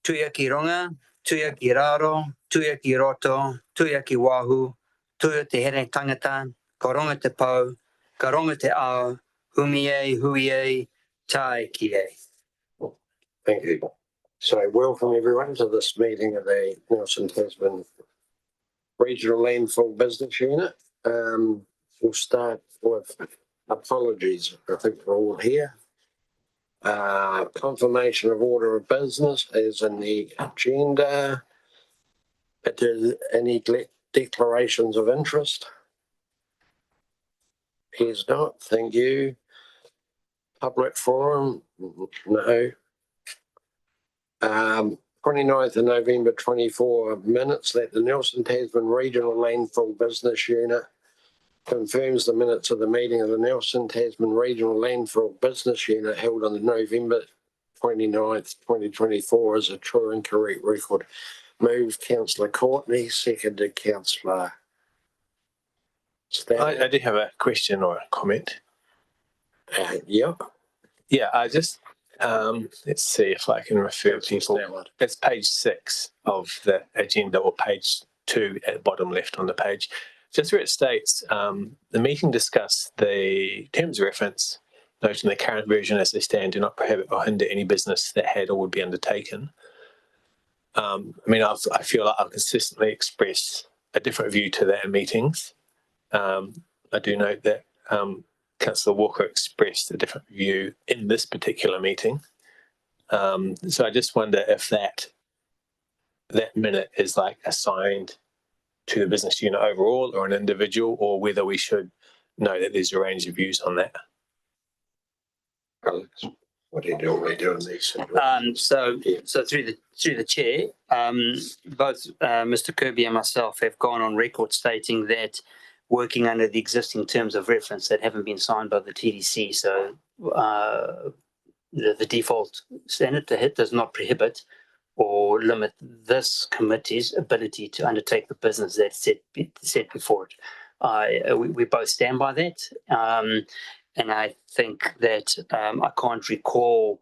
tuia ki ronga, tuia ki raro, tuia ki roto, tuia ki wahu, tuia te here tangata, ka ronga te pau, ka ronga te ao, hui e, tae ki e. Thank you. So welcome everyone to this meeting of the Nelson Tasman Regional Landfill Business Unit. We'll start with apologies. I think we're all here. Confirmation of order of business is in the agenda. Are there any declarations of interest? Here's not. Thank you. Public forum? No. 29th of November 24 minutes that the Nelson Tasman Regional Landfill Business Unit confirms the minutes of the meeting of the Nelson Tasman Regional Landfill Business Unit held on November 29th, 2024 as a true and correct record. Moved Councillor Courtney, seconded Councillor Stanley. I do have a question or a comment. Yeah. Yeah, I just, let's see if I can refer people. That's page 6 of the agenda, or page 2 at the bottom left on the page. Just where it states, the meeting discussed the terms of reference, noting the current version as they stand do not prohibit or hinder any business that had or would be undertaken. I mean, I feel like I've consistently expressed a different view to that in meetings. I do note that Councillor Walker expressed a different view in this particular meeting. So I just wonder if that minute is like assigned to the business unit overall or an individual, or whether we should know that there's a range of views on that. Alex, what are you normally doing these? So through the chair, both Mr. Kirby and myself have gone on record stating that working under the existing terms of reference that haven't been signed by the TDC, so the default standard to hit does not prohibit or limit this committee's ability to undertake the business that's set before it. We both stand by that, and I think that I can't recall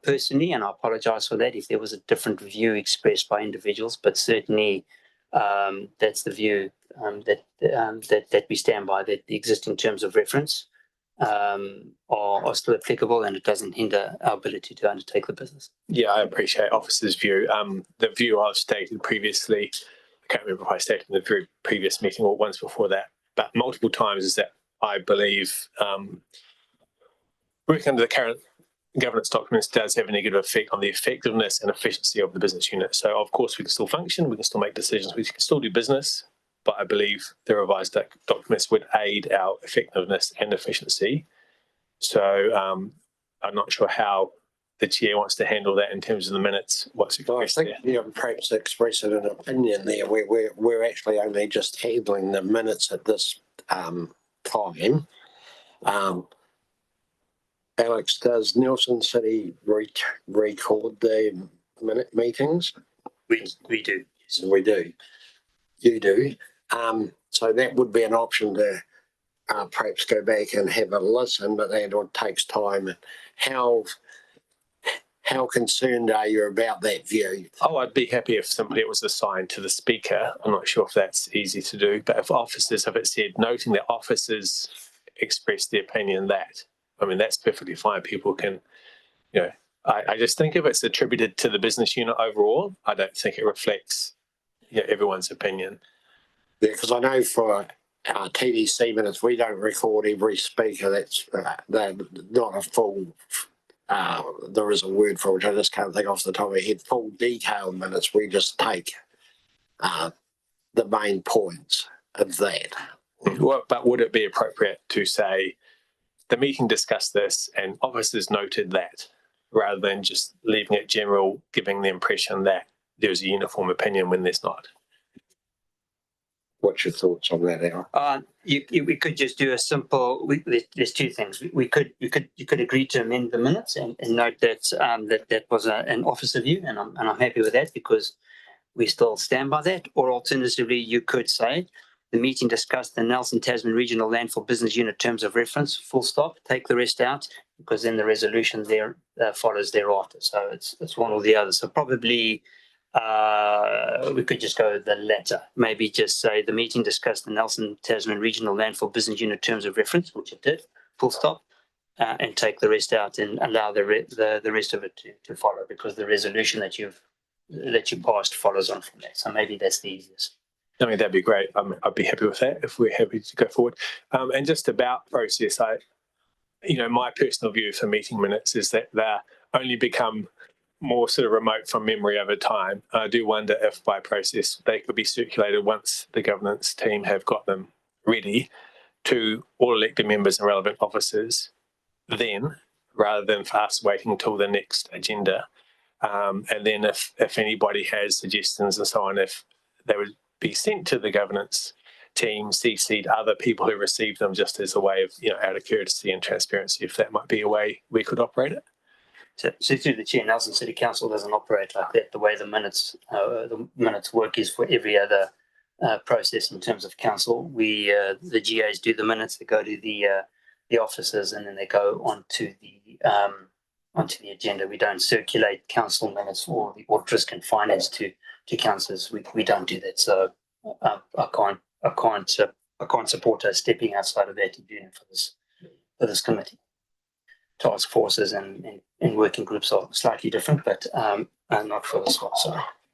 personally, and I apologise for that if there was a different view expressed by individuals, but certainly that's the view that we stand by, that the existing terms of reference are still applicable, and it doesn't hinder our ability to undertake the business. Yeah, I appreciate Officer's view. The view I've stated previously, I can't remember if I stated in the very previous meeting or once before that, but multiple times, is that I believe working under the current governance documents does have a negative effect on the effectiveness and efficiency of the business unit. So of course we can still function, we can still make decisions, we can still do business, but I believe the revised documents would aid our effectiveness and efficiency. So I'm not sure how the chair wants to handle that in terms of the minutes. What's expressed there? Yeah, perhaps express an opinion there. We're actually only just handling the minutes at this time. Alex, does Nelson City record the minute meetings? We do. Yes. We do. You do. So that would be an option to perhaps go back and have a listen, but that takes time. How concerned are you about that view? Oh, I'd be happy if simply it was assigned to the speaker. I'm not sure if that's easy to do, but if it said, noting that officers express the opinion that, I mean, that's perfectly fine. People can, I just think if it's attributed to the business unit overall, I don't think it reflects everyone's opinion. Yeah, because I know for TDC minutes, we don't record every speaker. That's they're not a full, there is a word for which I just can't think off the top of my head, full detailed minutes. We just take the main points of that. But would it be appropriate to say, the meeting discussed this and officers noted that, rather than just leaving it general, giving the impression that there's a uniform opinion when there's not? What's your thoughts on that, Al? We could just do a simple. There's two things. You could agree to amend the minutes and note that that was an officer view, and I'm happy with that because we still stand by that. Or alternatively, you could say the meeting discussed the Nelson Tasman Regional Landfill Business Unit terms of reference. Full stop. Take the rest out because then the resolution there follows thereafter. So it's one or the other. So probably we could just go the latter. Maybe just say the meeting discussed the Nelson Tasman Regional Landfill Business Unit terms of reference, which it did, full stop, and take the rest out and allow the rest of it to follow, because the resolution that you passed follows on from that. So maybe that's the easiest. I mean, that'd be great. I'd be happy with that if we're happy to go forward. And just about process, my personal view for meeting minutes is that they only become more sort of remote from memory over time. I do wonder if by process they could be circulated once the governance team have got them ready to all elected members and relevant officers then, rather than for us waiting until the next agenda. And then if anybody has suggestions and so on, if they would be sent to the governance team, CC'd other people who received them, just as a way of, out of courtesy and transparency, if that might be a way we could operate it. So through the chair, Nelson City Council doesn't operate like that. The way the minutes work is for every other process in terms of council. The GAs do the minutes, they go to the officers, and then they go onto the agenda. We don't circulate council minutes or risk and finance to councillors. We don't do that. So I can't support us stepping outside of that and doing it for this committee. Task forces and working groups are slightly different, but not for this one.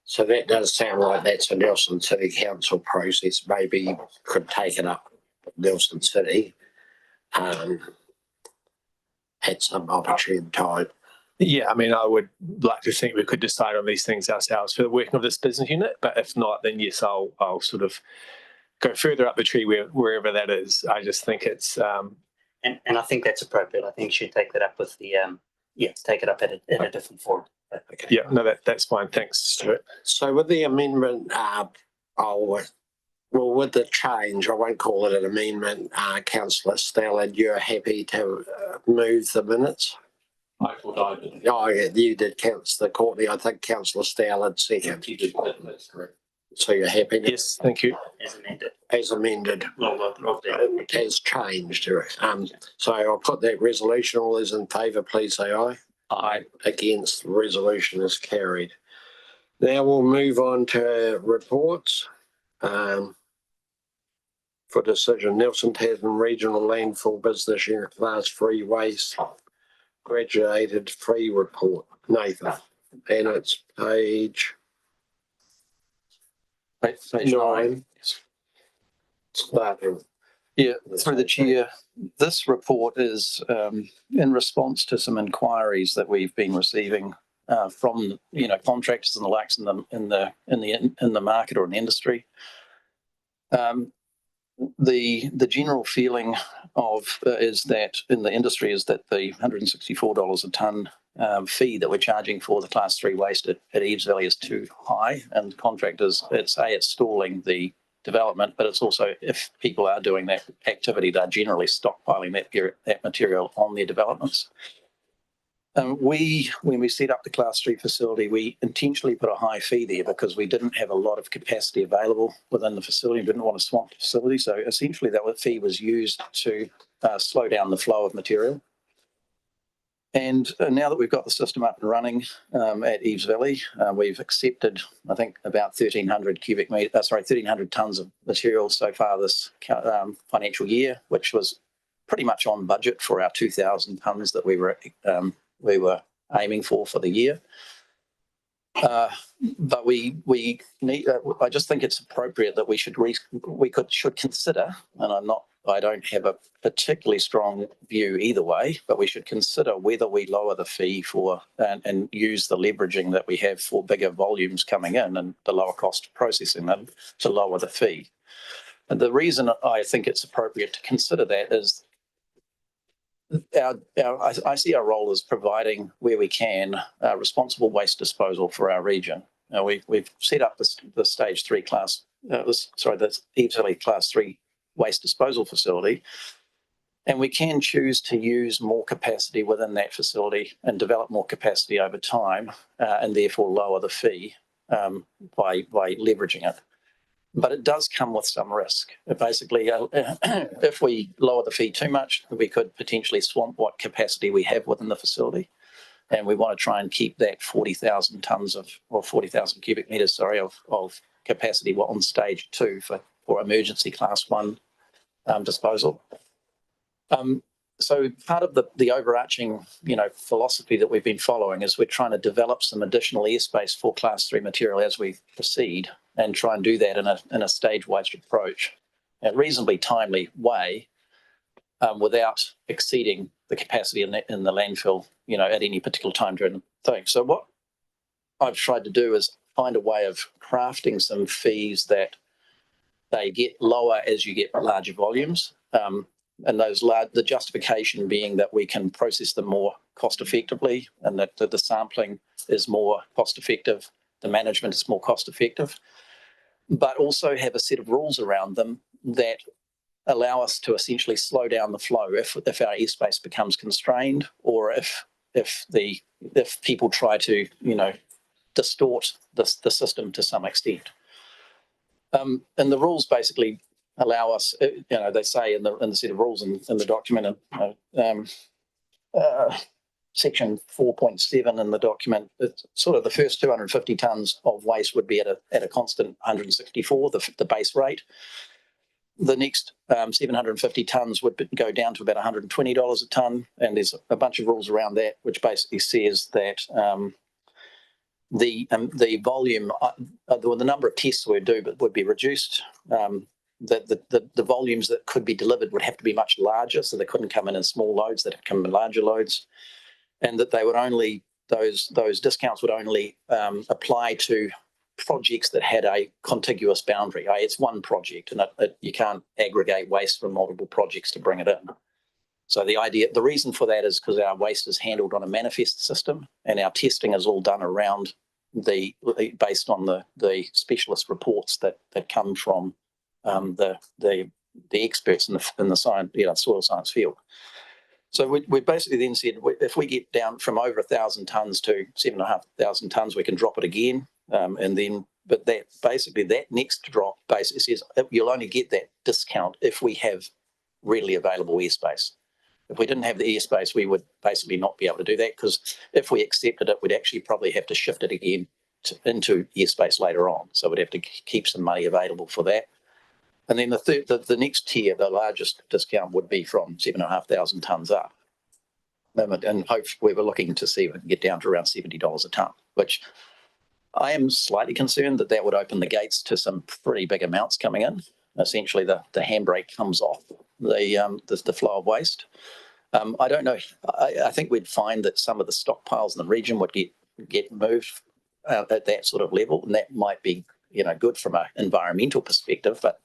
So that does sound like that's a Nelson City Council process. Maybe could take it up with Nelson City at some opportune time. Yeah, I mean, I would like to think we could decide on these things ourselves for the working of this business unit, but if not, then yes, I'll sort of go further up the tree wherever that is. I just think it's and I think that's appropriate. I think you should take that up with the take it up at a different forum. Okay. Yeah, no, that's fine. Thanks, Stuart. So with the amendment, with the change, I won't call it an amendment. Councillor Stallard, you're happy to move the minutes? I thought I did. Oh, yeah, you did, Councillor Courtney. I think Councillor Stallard second. You did. That's correct. So you're happy? Yes, thank you. As amended. Has changed. So I'll put that resolution. All those in favour, please say aye. Aye. Against, the resolution is carried. Now we'll move on to reports. For decision, Nelson Tasman Regional Landfill Business Unit Class 3 Waste Graduated Free Report. Nathan. And it's page 9. Starting. Yeah, through the chair, this report is in response to some inquiries that we've been receiving from contractors and the likes in the market or in the industry. The general feeling is that in the industry is that the $164 a tonne fee that we're charging for the Class 3 waste at Eves Valley is too high, and contractors it's stalling the development, but it's also, if people are doing that activity, they're generally stockpiling that material on their developments. When we set up the Class 3 facility, we intentionally put a high fee there because we didn't have a lot of capacity available within the facility. We didn't want to swamp the facility. So essentially that fee was used to slow down the flow of material. And now that we've got the system up and running at Eves Valley, we've accepted, I think, about 1,300 tonnes of material so far this financial year, which was pretty much on budget for our 2,000 tonnes that we were aiming for the year. But we need. I just think it's appropriate that we should consider, and I don't have a particularly strong view either way, but we should consider whether we lower the fee and use the leveraging that we have for bigger volumes coming in and the lower cost of processing them to lower the fee. And the reason I think it's appropriate to consider that is I see our role as providing, where we can, responsible waste disposal for our region. We've set up the stage 3 class, the Eves Valley Class 3 waste disposal facility, and we can choose to use more capacity within that facility and develop more capacity over time, and therefore lower the fee by leveraging it. but it does come with some risk. Basically, if we lower the fee too much, we could potentially swamp what capacity we have within the facility. And we want to try and keep that 40,000 tonnes or 40,000 cubic metres, of capacity on stage 2 for emergency class 1 disposal. So part of the overarching, philosophy that we've been following is we're trying to develop some additional airspace for class 3 material as we proceed, and try and do that in a stage-wise approach, in a reasonably timely way, without exceeding the capacity in the landfill, at any particular time during the thing. So what I've tried to do is find a way of crafting some fees that they get lower as you get larger volumes. And the justification being that we can process them more cost effectively, and that the sampling is more cost effective, the management is more cost effective, but also have a set of rules around them that allow us to essentially slow down the flow if our airspace becomes constrained, or if people try to distort the system to some extent. And the rules basically allow us, they say in the set of rules in the document, section 4.7 in the document, it's sort of the first 250 tonnes of waste would be at a constant 164, the base rate. The next 750 tonnes would go down to about $120 a tonne, and there's a bunch of rules around that, which basically says that the volume, the number of tests we do would be reduced. That the volumes that could be delivered would have to be much larger, so they couldn't come in small loads; they'd come in larger loads, and that they would only those discounts would only apply to projects that had a contiguous boundary. It's one project, and you can't aggregate waste from multiple projects to bring it in. So the reason for that is because our waste is handled on a manifest system, and our testing is all done around based on the specialist reports that come from the experts in the science, soil science field. So we basically then said, if we get down from over 1,000 tonnes to 7,500 tonnes, we can drop it again. But that next drop basically says you'll only get that discount if we have readily available airspace. If we didn't have the airspace, we would basically not be able to do that, because if we accepted it, we'd actually probably have to shift it again into airspace later on. So we'd have to keep some money available for that. And then the next tier, the largest discount, would be from 7,500 tonnes up. And hopefully we're looking to see if we can get down to around $70 a tonne, which I am slightly concerned that would open the gates to some pretty big amounts coming in. Essentially, the handbrake comes off the flow of waste. I don't know. I think we'd find that some of the stockpiles in the region would get moved at that sort of level, and that might be good from an environmental perspective, but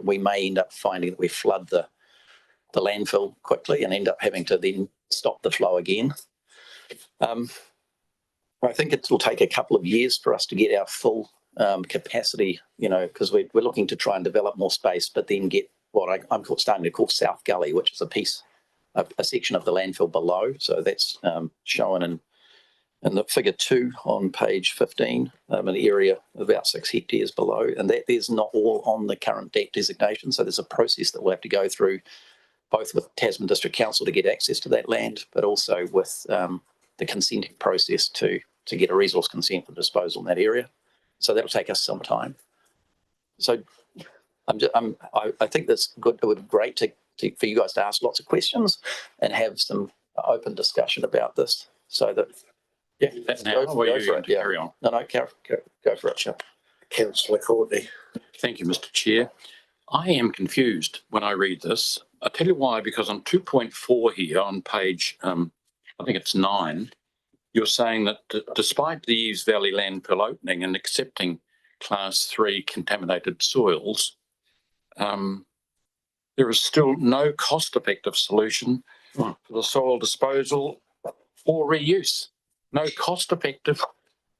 we may end up finding that we flood the landfill quickly and end up having to then stop the flow again. I think it will take a couple of years for us to get our full capacity, because we're looking to try and develop more space, but then get what I'm starting to call South Gully, which is a section of the landfill below. So that's shown in the figure 2 on page 15, an area of about 6 hectares below, and that is not all on the current DAC designation. So there's a process that we'll have to go through, both with Tasman District Council to get access to that land, but also with the consenting process to get a resource consent for disposal in that area. So that'll take us some time. So I think that's good. It would be great for you guys to ask lots of questions and have some open discussion about this. So that, yeah, Now, go for it. Yeah. carry on. No, go for it. Sure. Councillor Courtney. Thank you, Mr. Chair. I am confused when I read this. I'll tell you why, because on 2.4 here on page, I think it's 9, you're saying that despite the Eves Valley landfill opening and accepting class 3 contaminated soils, there is still no cost-effective solution for the soil disposal or reuse. No cost-effective.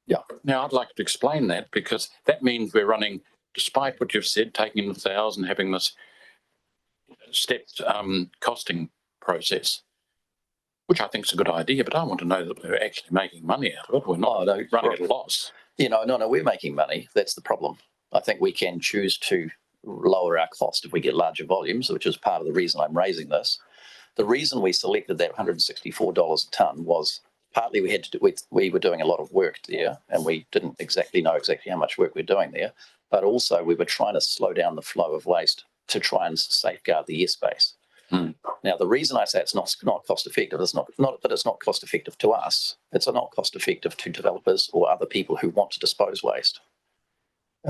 Yeah. Now, I'd like to explain that, because that means we're running, despite what you've said, taking in 1,000, having this stepped costing process, which I think is a good idea, but I want to know that we're actually making money out of it. We're not running at a loss. No, we're making money. That's the problem. I think we can choose to lower our cost if we get larger volumes, which is part of the reason I'm raising this. The reason we selected that $164 a tonne was partly we were doing a lot of work there, and we didn't exactly know how much work we're doing there, but also we were trying to slow down the flow of waste to try and safeguard the airspace. Now, the reason I say it's not cost effective is not that it's not cost effective to us. It's not cost effective to developers or other people who want to dispose waste.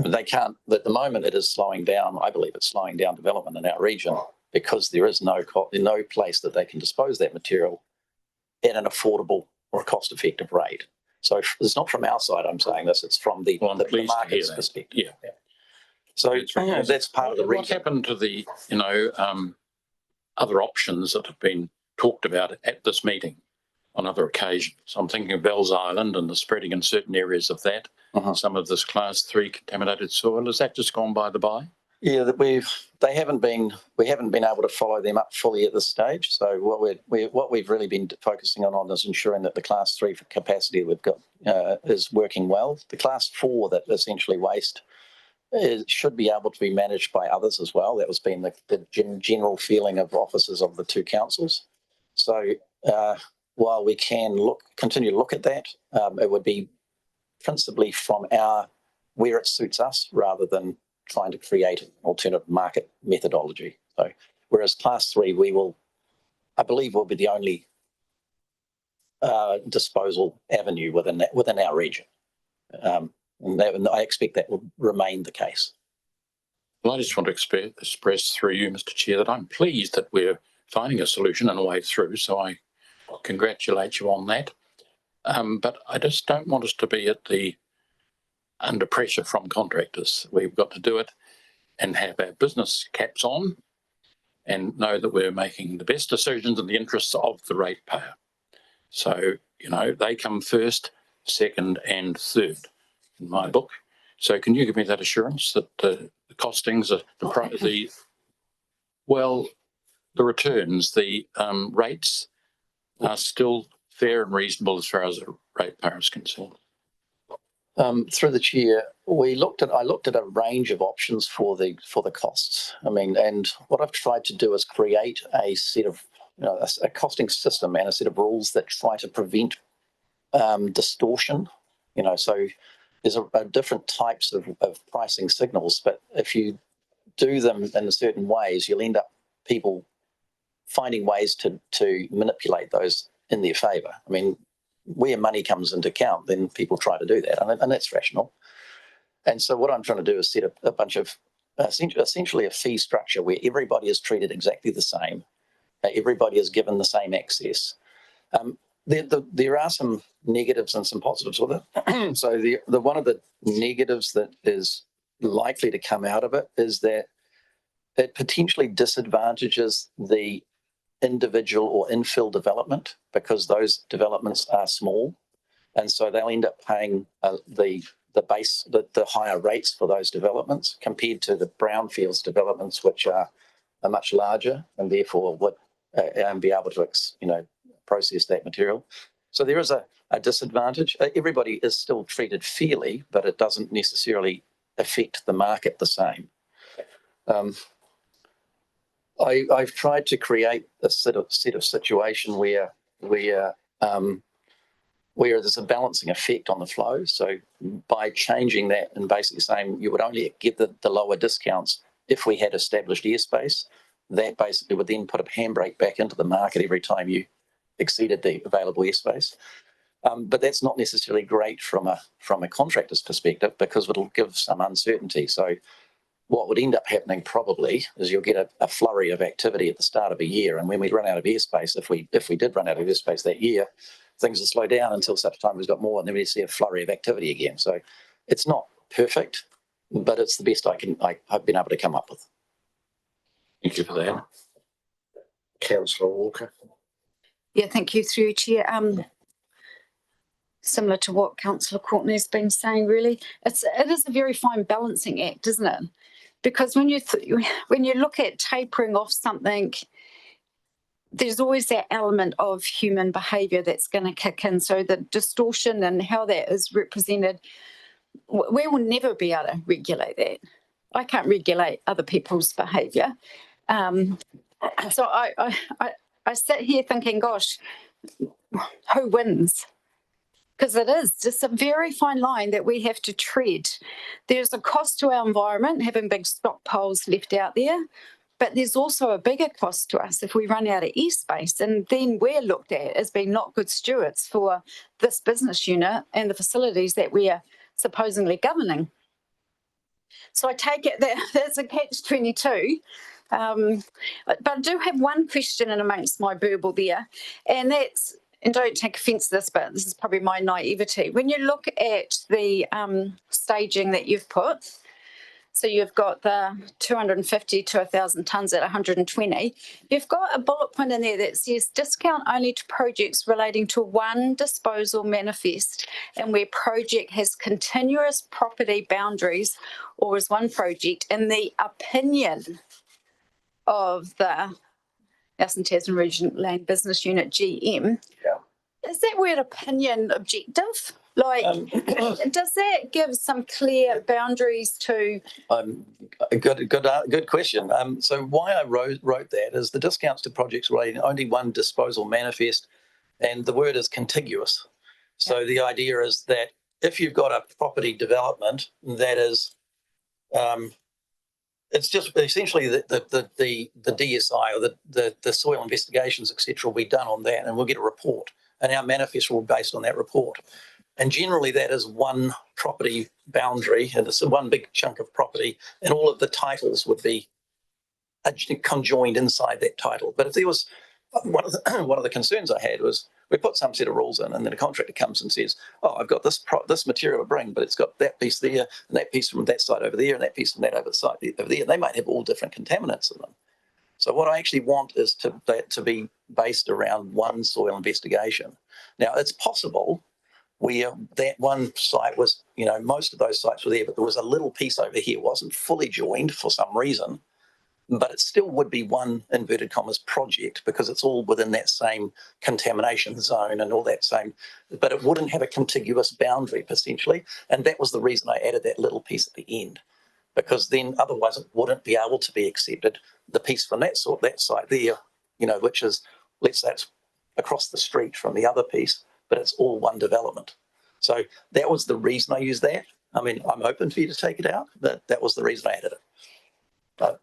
They can't. At the moment, it is slowing down. I believe it's slowing down development in our region because there is no place that they can dispose that material at an affordable or cost-effective rate. So it's not from our side I'm saying this, it's from the market's perspective. Yeah. So that's part of the reason. What happened to the, other options that have been talked about at this meeting on other occasions? I'm thinking of Bell's Island and the spreading in certain areas of that, some of this class 3 contaminated soil. Has that just gone by the by? Yeah, we haven't been able to follow them up fully at this stage. So what we've really been focusing on is ensuring that the class 3 capacity we've got is working well. The class 4 that essentially waste should be able to be managed by others as well. That was been the general feeling of officers of the two councils. So while we can continue to look at that, it would be principally from where it suits us rather than trying to create an alternative market methodology. So, whereas class 3, I believe will be the only disposal avenue within our region. And I expect that will remain the case. Well, I just want to express through you, Mr. Chair, that I'm pleased that we're finding a solution and a way through. So I congratulate you on that. But I just don't want us to be under pressure from contractors. We've got to do it and have our business caps on and know that we're making the best decisions in the interests of the ratepayer. So, they come first, second and third in my book. So can you give me that assurance that the costings, the returns, the rates are still fair and reasonable as far as the ratepayer is concerned? Through the chair, I looked at a range of options for the costs. And what I've tried to do is create a set of a costing system and a set of rules that try to prevent distortion. So there's different types of pricing signals, but if you do them in certain ways, you'll end up people finding ways to manipulate those in their favour. Where money comes into account, then people try to do that, and that's rational. And so what I'm trying to do is set a bunch of essentially a fee structure where everybody is treated exactly the same. Everybody is given the same access. There are some negatives and some positives with it. So the one of the negatives that is likely to come out of it is that it potentially disadvantages the individual or infill development because those developments are small, and so they'll end up paying the higher rates for those developments compared to the brownfields developments, which are much larger and therefore would be able to process that material. So there is a disadvantage. Everybody is still treated fairly, but it doesn't necessarily affect the market the same. I've tried to create a set of situation where there's a balancing effect on the flow. So by changing that and basically saying you would only get the lower discounts if we had established airspace, that basically would then put a handbrake back into the market every time you exceeded the available airspace. But that's not necessarily great from a contractor's perspective because it'll give some uncertainty. So what would end up happening probably is you'll get a flurry of activity at the start of a year, and when we run out of airspace, if we did run out of airspace that year, things will slow down until such time we've got more, and then we see a flurry of activity again. So it's not perfect, but it's the best I've been able to come up with. Thank you for that. Councillor Walker. Yeah, thank you, through Chair. Similar to what Councillor Courtney has been saying, really, it is a very fine balancing act, isn't it? Because when you look at tapering off something, there's always that element of human behaviour that's going to kick in. So the distortion and how that is represented we will never be able to regulate that. I can't regulate other people's behaviour. So I sit here thinking, gosh, who wins? Because it is just a very fine line that we have to tread. There's a cost to our environment, having big stockpiles left out there, but there's also a bigger cost to us if we run out of airspace, and then we're looked at as being not good stewards for this business unit and the facilities that we are supposedly governing. So I take it that there's a catch-22. But I do have one question in amongst my burble there, and that's, and don't take offence to this, but this is probably my naivety. When you look at the staging that you've put, so you've got the 250 to 1,000 tonnes at 120, you've got a bullet point in there that says discount only to projects relating to one disposal manifest and where project has continuous property boundaries or is one project in the opinion of the Tasman Regional Land Business Unit GM. Yeah. Is that word opinion objective? Like, does that give some clear boundaries to? Good question. So why I wrote that is the discounts to projects relating only one disposal manifest, and the word is contiguous. So the idea is that if you've got a property development that is, it's just essentially the DSI or the soil investigations, etc., will be done on that, and we'll get a report, and our manifest will be based on that report. And generally that is one property boundary, and it's one big chunk of property, and all of the titles would be conjoined inside that title. But if there was, one of the concerns I had was we put some set of rules in, and then a contractor comes and says, oh, I've got this material to bring, but it's got that piece there, and that piece from that side over there, and that piece from that over the side over there. They might have all different contaminants in them. So what I actually want is that to be based around one soil investigation. Now, it's possible where that one site was, most of those sites were there, but there was a little piece over here wasn't fully joined for some reason, but it still would be one inverted commas project because it's all within that same contamination zone and all that same, but it wouldn't have a contiguous boundary potentially. And that was the reason I added that little piece at the end, because then otherwise it wouldn't be able to be accepted. The piece from that site there, which is, let's say it's across the street from the other piece, but it's all one development. So that was the reason I used that. I mean, I'm open for you to take it out, but that was the reason I added it. But,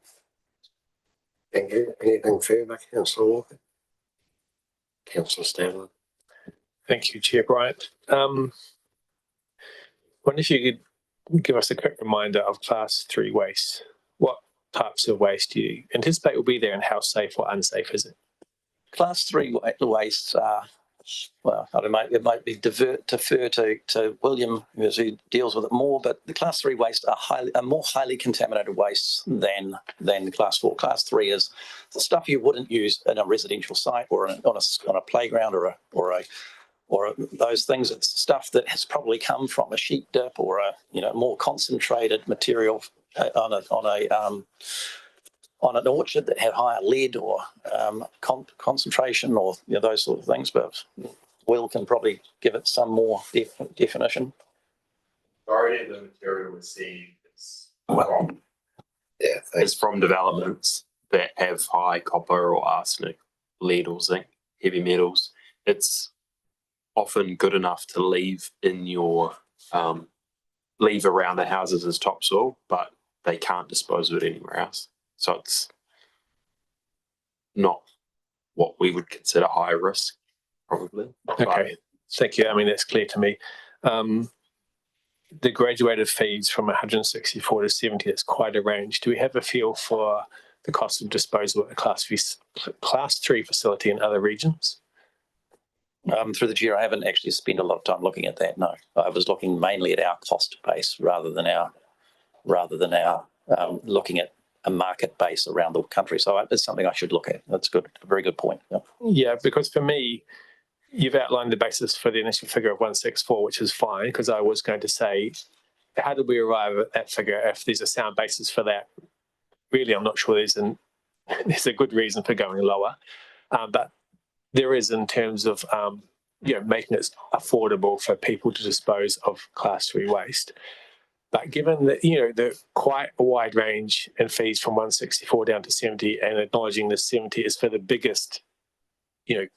thank you. Anything further, Councillor Walker? Councillor Stanley. Thank you, Chair Bryant. Wonder if you could give us a quick reminder of Class 3 waste. What types of waste do you anticipate will be there, and how safe or unsafe is it? Class 3 waste are, well, it might be defer to William, who deals with it more, but the Class 3 waste are more highly contaminated wastes than Class 4. Class 3 is the stuff you wouldn't use in a residential site or on a playground or those things. It's stuff that has probably come from a sheep dip or a more concentrated material on an orchard that had higher lead or concentration or those sort of things. But Will can probably give it some more definition. Majority of the material received is Thanks. from developments that have high copper or arsenic, lead or zinc, heavy metals. It's often good enough to leave in your leave around the houses as topsoil, but they can't dispose of it anywhere else. So it's not what we would consider high risk, probably. Okay, thank you. I mean, that's clear to me. The graduated fees from 164 to 70, that's quite a range. Do we have a feel for the cost of disposal at a Class 3 facility in other regions? Through the chair, I haven't actually spent a lot of time looking at that. No, I was looking mainly at our cost base rather than our looking at a market base around the country. So it's something I should look at. That's good. A very good point. Yeah, because for me, you've outlined the basis for the initial figure of 164, which is fine, because I was going to say, how did we arrive at that figure if there's a sound basis for that? Really, I'm not sure there's a good reason for going lower, but there is in terms of making it affordable for people to dispose of class 3 waste. But given that, the quite a wide range in fees from 164 down to 70, and acknowledging the 70 is for the biggest,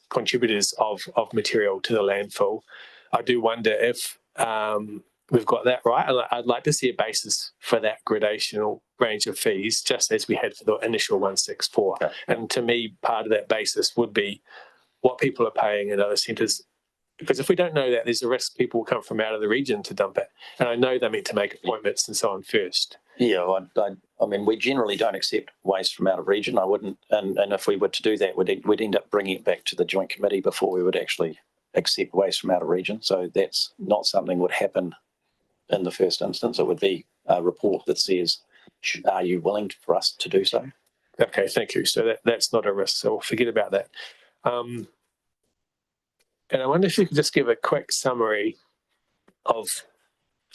contributors of material to the landfill, I do wonder if we've got that right. I'd like to see a basis for that gradational range of fees, just as we had for the initial 164. Okay. And to me, part of that basis would be what people are paying in other centres. Because if we don't know that, there's a risk people will come from out of the region to dump it. And I know they're meant to make appointments and so on first. Yeah, I mean, we generally don't accept waste from out of region. I wouldn't, and if we were to do that, we'd end up bringing it back to the joint committee before we would actually accept waste from out of region. So that's not something that would happen in the first instance. It would be a report that says, are you willing for us to do so? Okay, thank you. So that's not a risk. So we'll forget about that. And I wonder if you could just give a quick summary of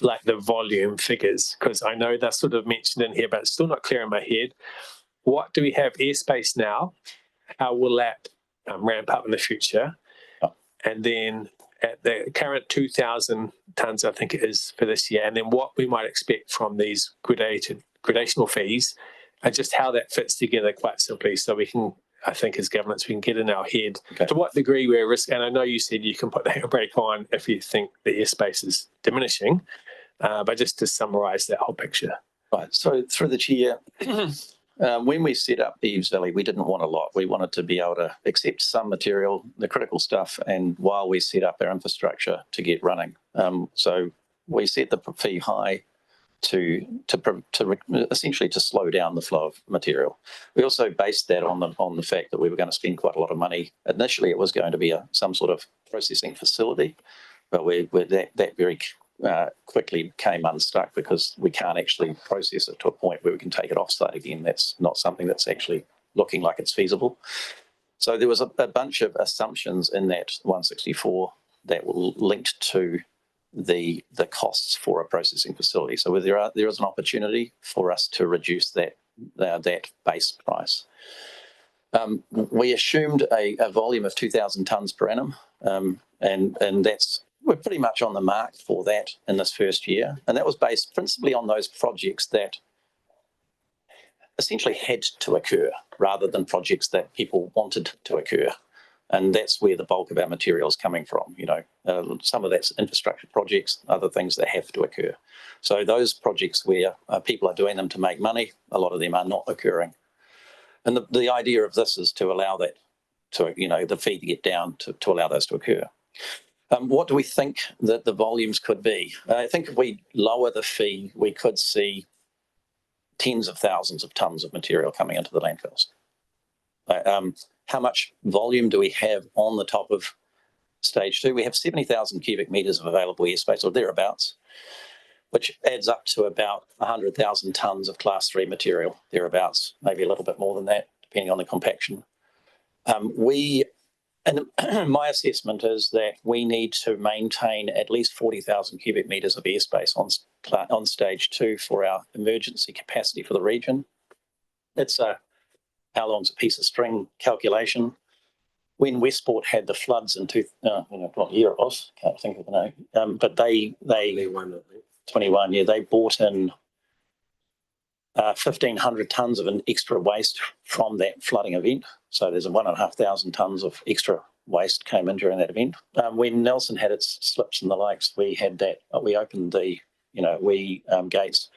like the volume figures, because I know that's sort of mentioned in here, but it's still not clear in my head. What do we have airspace now? How will that ramp up in the future? And then at the current 2,000 tonnes, I think it is for this year, and then what we might expect from these gradational fees, and just how that fits together quite simply, so we can, I think as governments, we can get in our head to what degree we're risk. And I know you said you can put the handbrake on if you think the airspace is diminishing, but just to summarise that whole picture. Right. So through the chair, when we set up Eves Valley, we didn't want a lot. We wanted to be able to accept some material, the critical stuff, and while we set up our infrastructure to get running. So we set the fee high to essentially to slow down the flow of material. We also based that on the fact that we were going to spend quite a lot of money. Initially, it was going to be some sort of processing facility, but that very quickly came unstuck because we can't actually process it to a point where we can take it off-site again. That's not something that's actually looking like it's feasible. So there was a bunch of assumptions in that 164 that were linked to the costs for a processing facility. So there is an opportunity for us to reduce that base price. We assumed a volume of 2,000 tonnes per annum, and we're pretty much on the mark for that in this first year. And that was based principally on those projects that essentially had to occur rather than projects that people wanted to occur. And that's where the bulk of our material is coming from. Some of that's infrastructure projects, other things that have to occur. So those projects where people are doing them to make money, a lot of them are not occurring. And the idea of this is to allow that the fee to get down to allow those to occur. What do we think that the volumes could be? I think if we lower the fee, we could see tens of thousands of tonnes of material coming into the landfills. How much volume do we have on the top of stage 2? We have 70,000 cubic metres of available airspace or thereabouts, which adds up to about 100,000 tonnes of class 3 material, thereabouts, maybe a little bit more than that, depending on the compaction. My assessment is that we need to maintain at least 40,000 cubic metres of airspace on stage 2 for our emergency capacity for the region. It's how long's a piece of string calculation. When Westport had the floods in what year it was, can't think of the name, but they 21, yeah, they brought in 1,500 tonnes of an extra waste from that flooding event. So there's 1,500 tonnes of extra waste came in during that event. When Nelson had its slips and the likes, we had that. We opened the gates.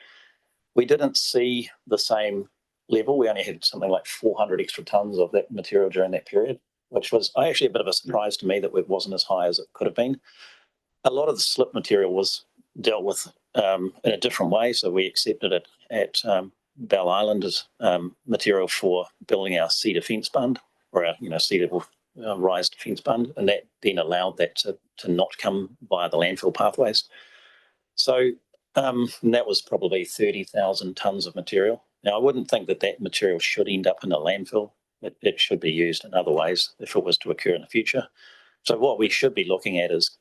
We didn't see the same level. We only had something like 400 extra tonnes of that material during that period, which was actually a bit of a surprise to me that it wasn't as high as it could have been. A lot of the slip material was dealt with in a different way, so we accepted it at Bell Island as material for building our sea defence bund, or our sea level rise defence bund, and that then allowed that to not come via the landfill pathways. So that was probably 30,000 tonnes of material. Now, I wouldn't think that material should end up in a landfill. It should be used in other ways if it was to occur in the future. So what we should be looking at is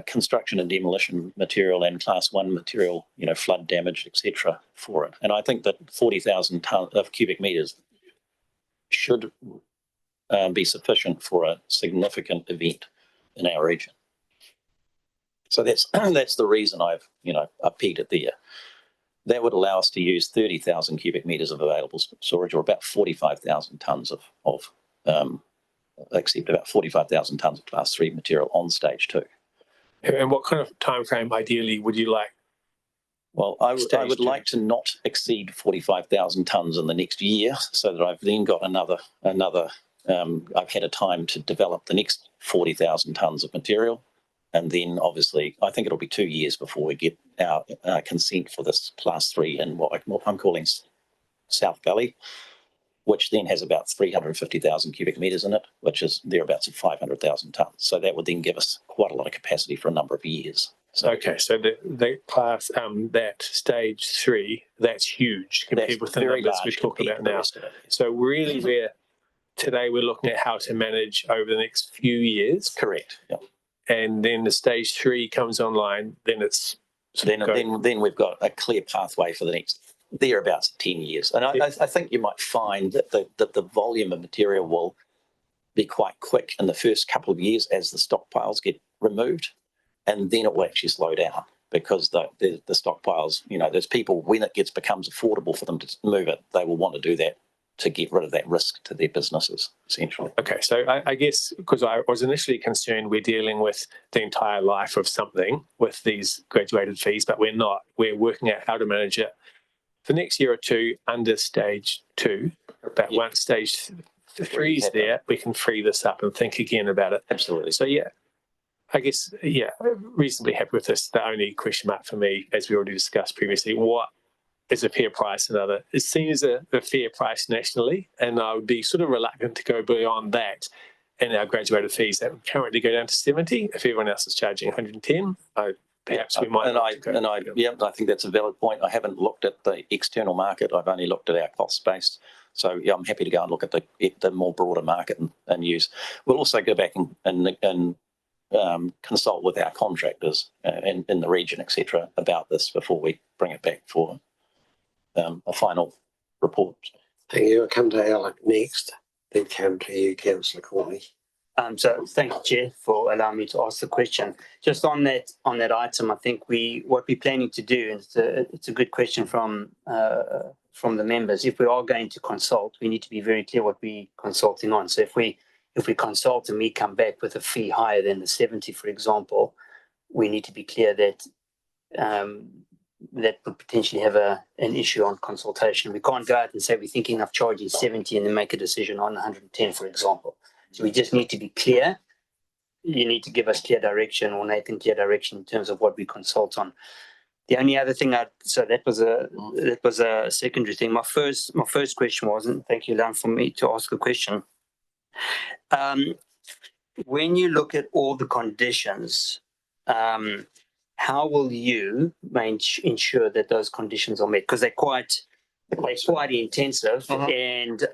construction and demolition material and class 1 material, flood damage, etc. for it. And I think that 40,000 tonnes of cubic metres should be sufficient for a significant event in our region. So that's that's the reason I've pegged it there. That would allow us to use 30,000 cubic meters of available storage, or about 45,000 tons of accept about 45,000 tons of class 3 material on stage 2. And what kind of time frame ideally would you like? Well, I would Stage 2. like to not exceed 45,000 tons in the next year, so that I've then got another. I've had a time to develop the next 40,000 tons of material, and then obviously I think it'll be 2 years before we get our consent for this class 3 in what I'm calling South Gully, which then has about 350,000 cubic meters in it, which is thereabouts of 500,000 tons. So that would then give us quite a lot of capacity for a number of years. So, okay, so the class, that stage 3, that's huge compared with the numbers we're talking about now. So really, today we're looking at how to manage over the next few years. Correct. Yeah. And then the stage 3 comes online, then it's then we've got a clear pathway for the next thereabouts 10 years. And I think you might find that the volume of material will be quite quick in the first couple of years as the stockpiles get removed, and then it will actually slow down because the stockpiles, there's people, when it becomes affordable for them to move it, they will want to do that to get rid of that risk to their businesses, essentially. Okay, so I guess because I was initially concerned we're dealing with the entire life of something with these graduated fees, but we're not. We're working out how to manage it the next year or two under stage 2. But once stage 3 is there, we can free this up and think again about it. Absolutely. So I guess, reasonably happy with this. The only question mark for me, as we already discussed previously, what is a fair price? It seems a fair price nationally, and I would be sort of reluctant to go beyond that in our graduated fees that would currently go down to 70. If everyone else is charging 110, perhaps we might. I think that's a valid point. I haven't looked at the external market. I've only looked at our cost base. So I'm happy to go and look at the more broader market and use. We'll also go back and consult with our contractors in the region, etc., about this before we bring it back for a final report. Thank you. I'll come to Alec next, then come to you, Councillor Courtney. So thank you, Chair, for allowing me to ask the question. Just on that item, I think what we're planning to do, and it's a good question from the members. If we are going to consult, we need to be very clear what we're consulting on. So if we consult and we come back with a fee higher than the 70, for example, we need to be clear that that would potentially have an issue on consultation. We can't go out and say we're thinking of charging 70 and then make a decision on 110, for example. So we just need to be clear. You need to give us clear direction, or Nathan clear direction in terms of what we consult on. The only other thing that was a secondary thing. My first question was, and thank you, Lan, for me to ask the question. When you look at all the conditions, how will you ensure that those conditions are met? Because they're quite intensive, and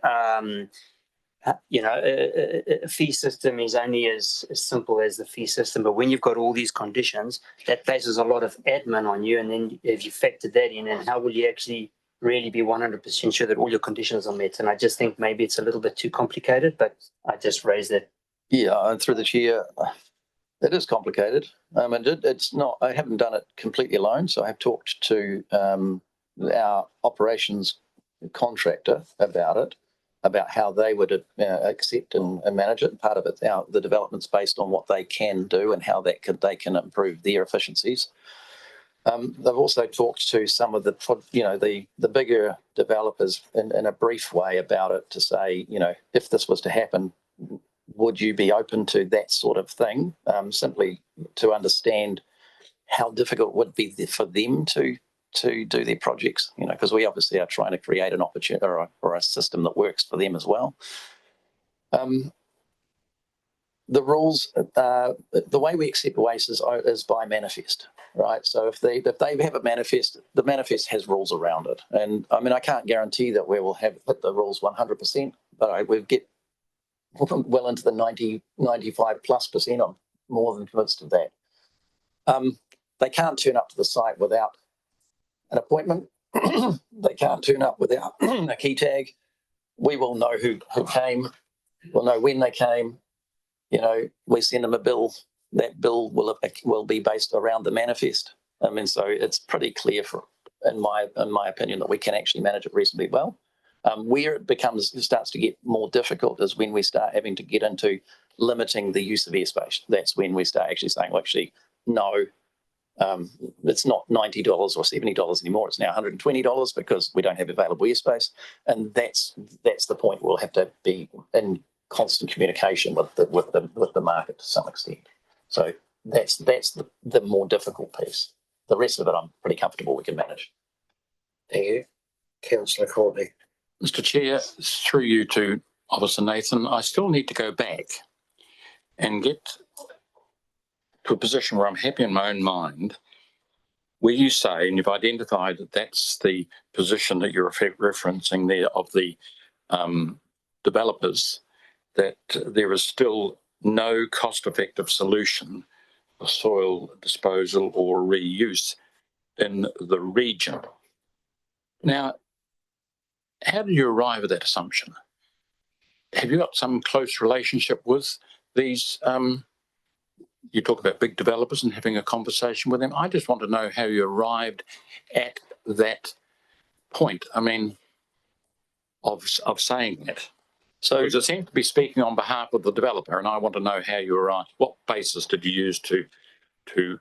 a fee system is only as simple as the fee system. But when you've got all these conditions, that places a lot of admin on you. And then if you factor that in, and how will you actually really be 100% sure that all your conditions are met? And I just think maybe it's a little bit too complicated, but I just raised that. Yeah, through the chair, it is complicated. And it's not. I haven't done it completely alone. So I have talked to our operations contractor about it, about how they would accept and manage it. Part of it, the development's based on what they can do and how they can improve their efficiencies. They've also talked to some of the bigger developers in a brief way about it, to say, if this was to happen, would you be open to that sort of thing? Simply to understand how difficult it would be for them to do their projects, because we obviously are trying to create an opportunity or a system that works for them as well. The rules, the way we accept waste is by manifest, right? So if they have a manifest, the manifest has rules around it. And I mean, I can't guarantee that we will hit the rules 100%, but we get well into the 95+%. I'm more than convinced of that. They can't turn up to the site without an appointment. They can't turn up without a key tag. We will know who came. We'll know when they came. We send them a bill that bill will be based around the manifest. I mean, so it's pretty clear, in my opinion, that we can actually manage it reasonably well. Where it starts to get more difficult is when we start having to get into limiting the use of airspace. That's when we start actually saying, well, actually, no, it's not $90 or $70 anymore. It's now $120 because we don't have available airspace, and that's the point. We'll have to be in constant communication with the market to some extent. So that's the more difficult piece. The rest of it, I'm pretty comfortable we can manage. Thank you. Councillor Courtney. Mr. Chair, through you to Officer Nathan, I still need to go back and get to a position where I'm happy in my own mind, where you say, and you've identified that that's the position that you're referencing there of the developers, that there is still no cost-effective solution for soil disposal or reuse in the region. Now, how did you arrive at that assumption? Have you got some close relationship with these? You talk about big developers and having a conversation with them. I just want to know how you arrived at that point. I mean, of saying that. So it seems to be speaking on behalf of the developer, and I want to know how you arrived. What basis did you use to your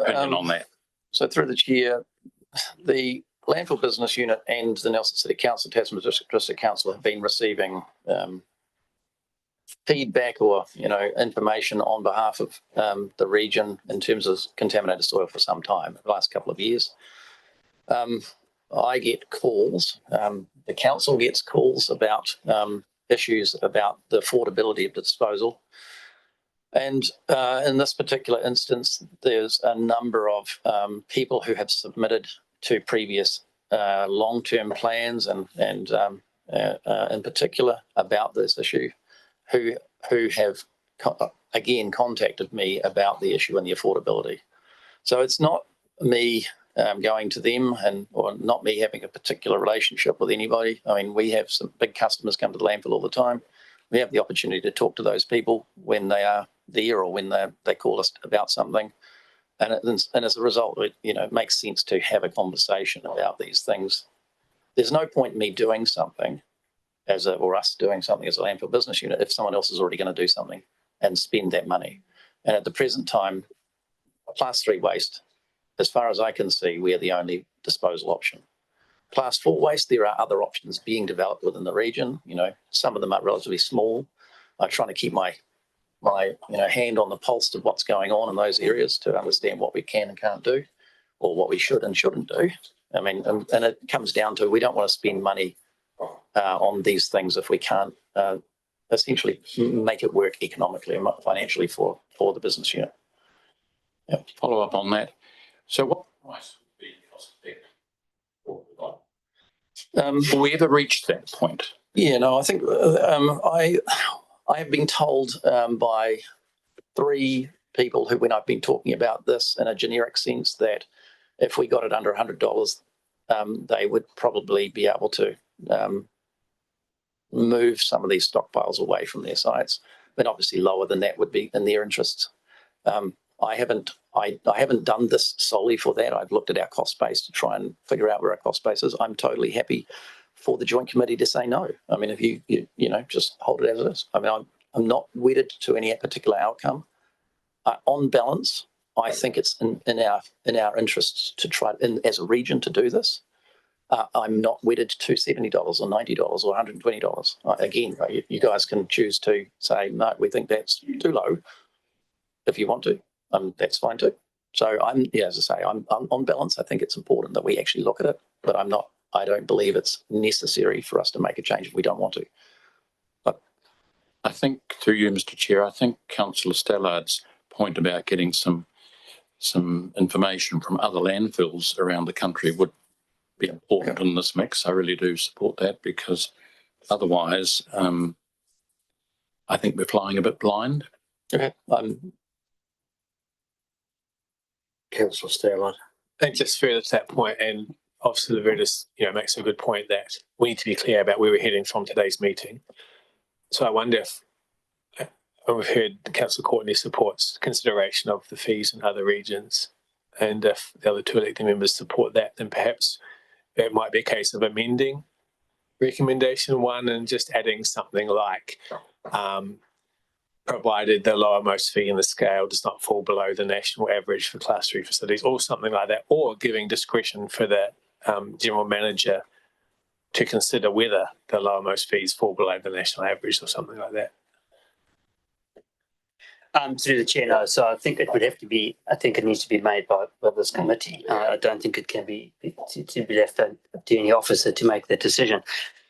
opinion on that? So through the chair, the Landfill Business Unit and the Nelson City Council, Tasman District Council, have been receiving feedback or information on behalf of the region in terms of contaminated soil for some time, the last couple of years. I get calls, the council gets calls about issues about the affordability of the disposal. And in this particular instance, there's a number of people who have submitted to previous long-term plans and in particular about this issue, who have again contacted me about the issue and the affordability. So it's not me going to them or not me having a particular relationship with anybody. I mean, we have some big customers come to the landfill all the time. We have the opportunity to talk to those people when they are there or when they call us about something. And as a result, it makes sense to have a conversation about these things. There's no point in me doing something or us doing something as a landfill business unit if someone else is already going to do something and spend that money. And at the present time, Class 3 waste, as far as I can see, we're the only disposal option. Class 4 waste, there are other options being developed within the region. Some of them are relatively small. I'm trying to keep my hand on the pulse of what's going on in those areas to understand what we can and can't do, or what we should and shouldn't do. I mean, and it comes down to, we don't want to spend money on these things if we can't essentially make it work economically and financially for the business unit. Yeah. Follow up on that. So what price would be cost effective? Will we ever reach that point? Yeah, no, I think I have been told by 3 people who, when I've been talking about this in a generic sense, that if we got it under $100, they would probably be able to move some of these stockpiles away from their sites. But obviously lower than that would be in their interests. I haven't done this solely for that. I've looked at our cost base to try and figure out where our cost base is. I'm totally happy for the joint committee to say no. I mean, if you just hold it as it is. I mean, I'm not wedded to any particular outcome. On balance, I think it's in our interests to try as a region to do this. I'm not wedded to $70 or $90 or $120. Again, you guys can choose to say no. We think that's too low. If you want to, that's fine too. So as I say, I'm on balance. I think it's important that we actually look at it, but I don't believe it's necessary for us to make a change if we don't want to. But I think, through you, Mr. Chair, I think Councillor Stallard's point about getting some information from other landfills around the country would be important in this mix. I really do support that, because otherwise, I think we're flying a bit blind. Okay. Councillor Stallard. And just further to that point, and Officer Leveridis, makes a good point that we need to be clear about where we're heading from today's meeting. So I wonder if we've heard Councillor Courtney supports consideration of the fees in other regions. And if the other two elected members support that, then perhaps it might be a case of amending recommendation 1 and just adding something like, provided the lowermost fee in the scale does not fall below the national average for class 3 facilities, or something like that, or giving discretion for the general manager to consider whether the lowermost fees fall below the national average or something like that. Through the chair, no. So I think it would have to be, I think it needs to be made by this committee. I don't think it can be to be left up to any officer to make that decision.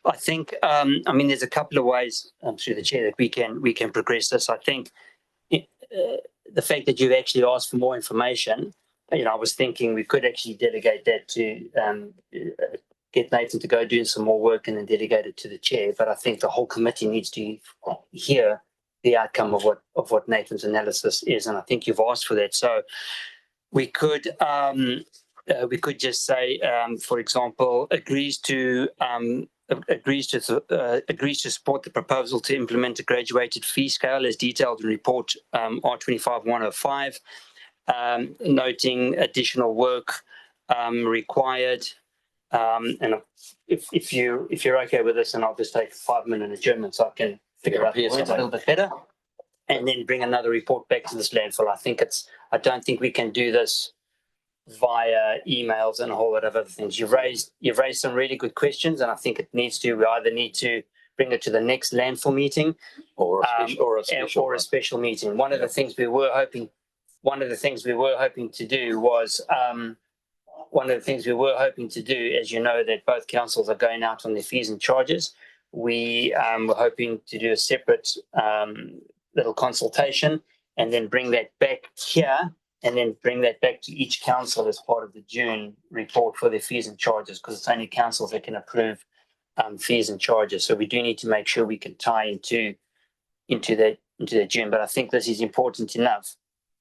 I think, I mean, there's a couple of ways through the chair that we can progress this. I think the fact that you've actually asked for more information, you know, I was thinking we could actually delegate that to get Nathan to go do some more work and then delegate it to the chair. But I think the whole committee needs to hear the outcome of what Nathan's analysis is, and I think you've asked for that. So we could just say, for example, agrees to support the proposal to implement a graduated fee scale as detailed in report R25-105, noting additional work required. And if you're okay with this, and I'll just take a 5-minute adjournment so I can figure out the words a little bit better, and then bring another report back to this landfill. I don't think we can do this via emails and a whole lot of other things. You've raised some really good questions, and I think we either need to bring it to the next landfill meeting or a special meeting. One of the things we were hoping to do was as you know, that both councils are going out on their fees and charges. We were hoping to do a separate little consultation and then bring that back here and then bring that back to each council as part of the June report for their fees and charges, because it's only councils that can approve fees and charges. So we do need to make sure we can tie into the June. But I think this is important enough,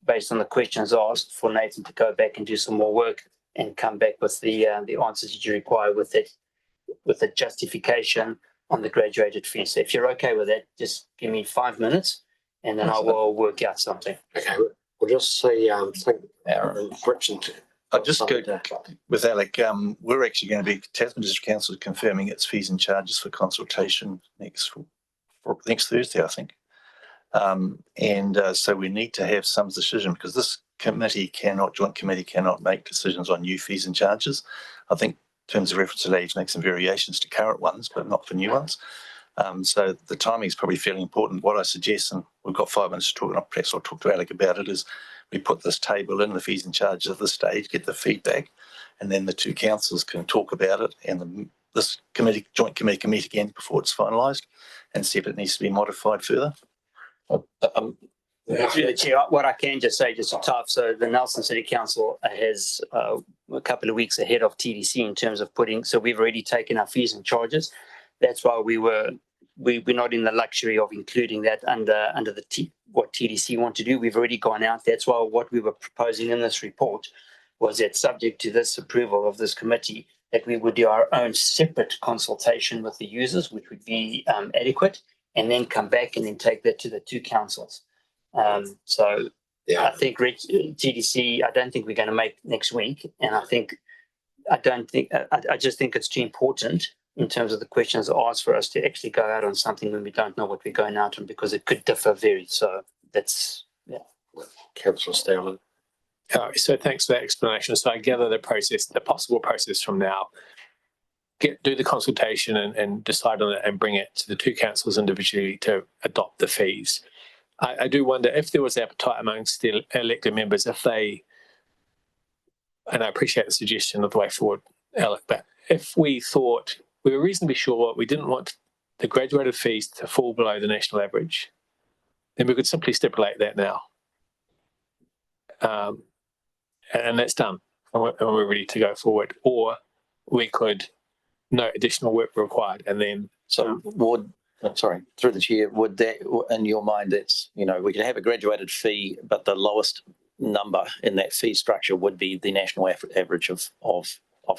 based on the questions asked, for Nathan to go back and do some more work and come back with the answers that you require with the justification on the graduated fee. So if you're okay with that, just give me 5 minutes and then I will work out something. Okay, we'll just see. I think I'll just go with Alec. We're actually going to be, Tasman District Council is confirming its fees and charges for consultation next Thursday, I think. So we need to have some decision, because this joint committee cannot make decisions on new fees and charges. I think in terms of reference to age, make some variations to current ones, but not for new ones. So the timing is probably fairly important. What I suggest, and we've got 5 minutes to talk, and perhaps I'll talk to Alec about it, is we put this table in, the fees and charges at this stage, get the feedback, and then the two councils can talk about it, and this joint committee can meet again before it's finalised and see if it needs to be modified further. What I can just say, just to top, so the Nelson City Council has a couple of weeks ahead of TDC in terms of so we've already taken our fees and charges. That's why we're not in the luxury of including that under what TDC want to do. We've already gone out. That's why what we were proposing in this report was that, subject to this approval of this committee, that we would do our own separate consultation with the users, which would be adequate, and then come back and then take that to the two councils. I think TDC, I don't think we're going to make next week, and I just think it's too important in terms of the questions asked for us to actually go out on something when we don't know what we're going out on, because it could vary. So that's, yeah. Councillor Stalin. So thanks for that explanation. So I gather the possible process from now, do the consultation and decide on it and bring it to the two councils individually to adopt the fees. I do wonder if there was appetite amongst the elected members, and I appreciate the suggestion of the way forward, Alec, but if we thought we were reasonably sure we didn't want the graduated fees to fall below the national average, then we could simply stipulate that now. And that's done, and we're ready to go forward. Or we could note additional work required, and then... So through the chair, would that, in your mind, that's, we could have a graduated fee, but the lowest number in that fee structure would be the national average of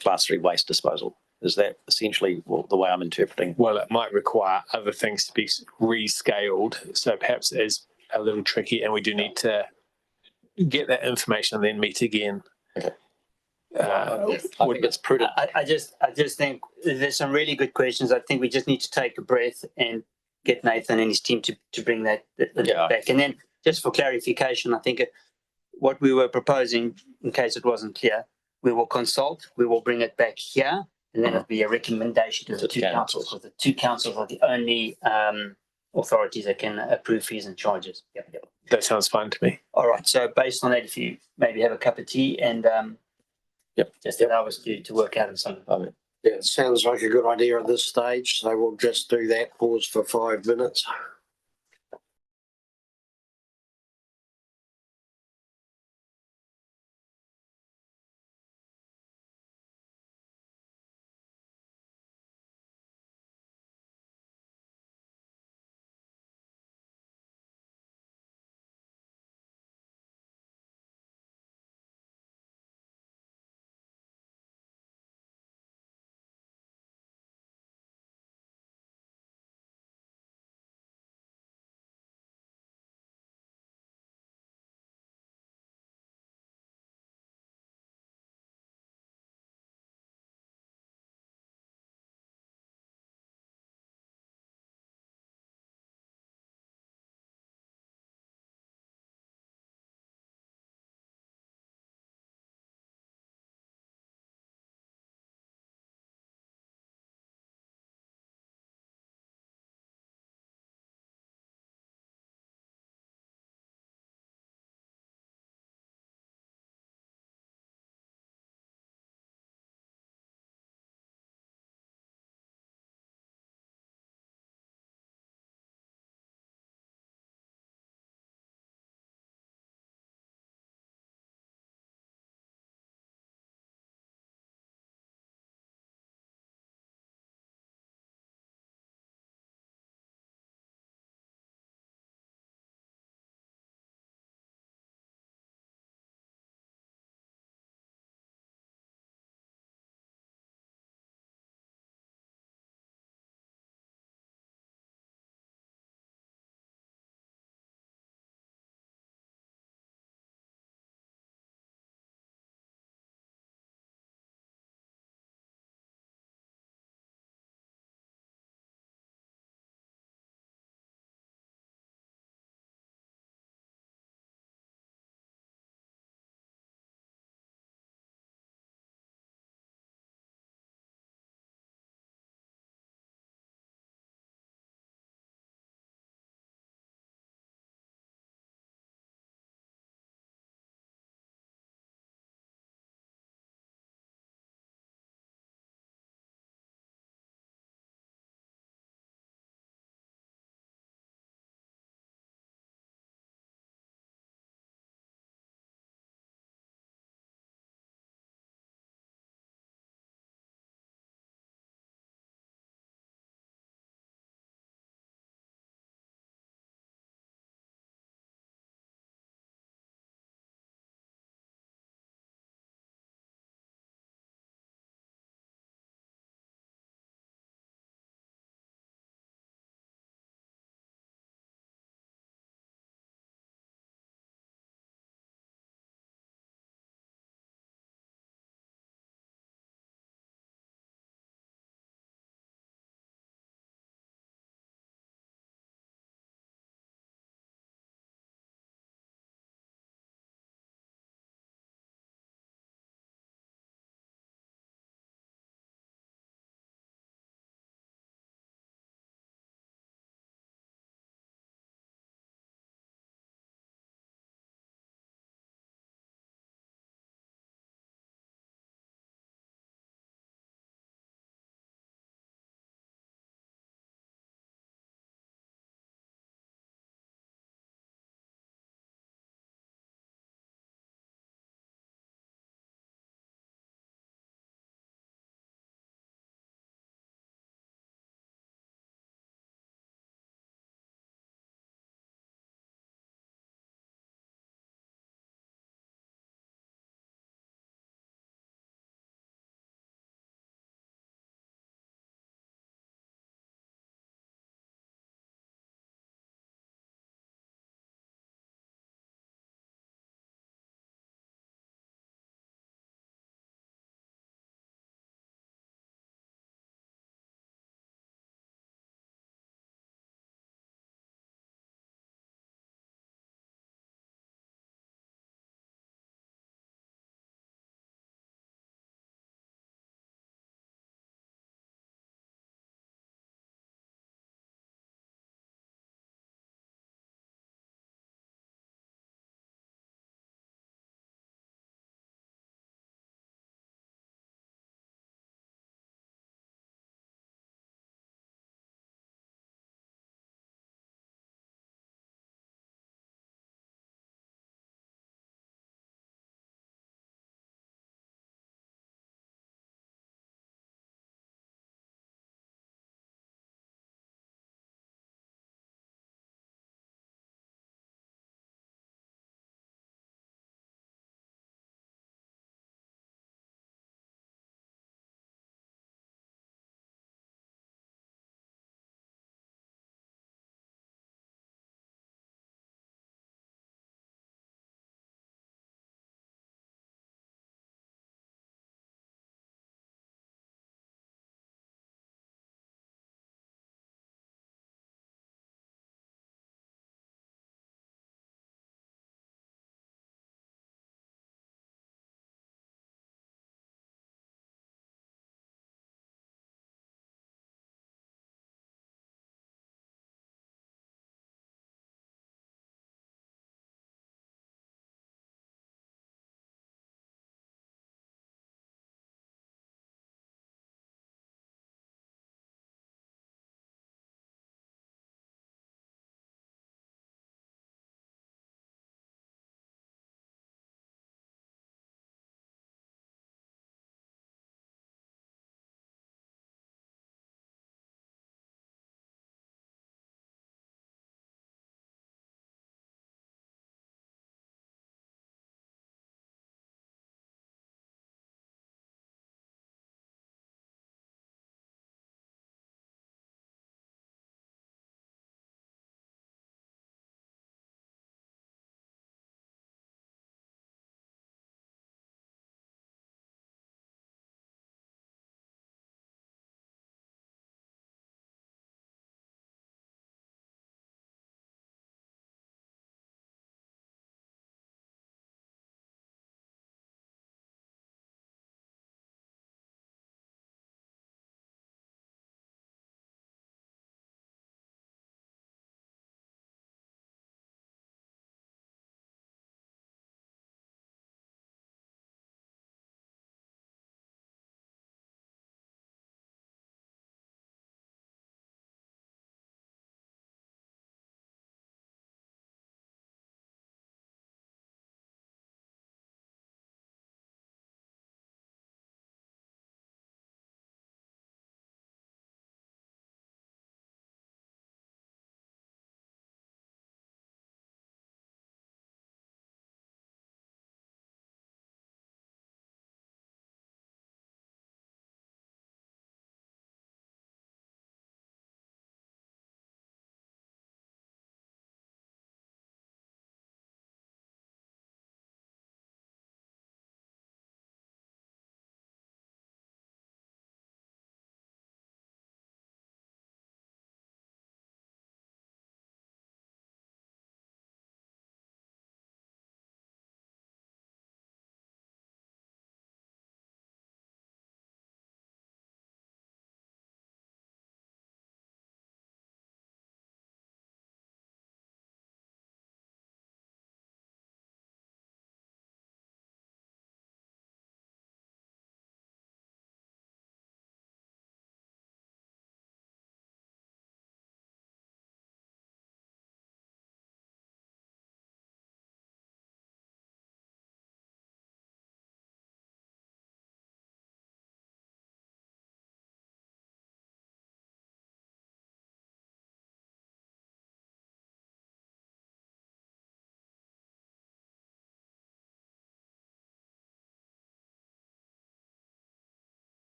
class 3 waste disposal? Is that essentially the way I'm interpreting? Well, it might require other things to be rescaled. So perhaps as a little tricky, and we do need to get that information and then meet again. Okay. I think it's prudent. I just think there's some really good questions. I think we just need to take a breath and get Nathan and his team to bring that back. And then just for clarification, I think what we were proposing, in case it wasn't clear, we will consult, we will bring it back here, and then it'll be a recommendation to the two councils. So the two councils are the only authorities that can approve fees and charges. Yep. That sounds fine to me. All right. So based on that, if you maybe have a cup of tea and just allow us to work out something. Yeah, it sounds like a good idea at this stage. So we'll just do that. Pause for 5 minutes.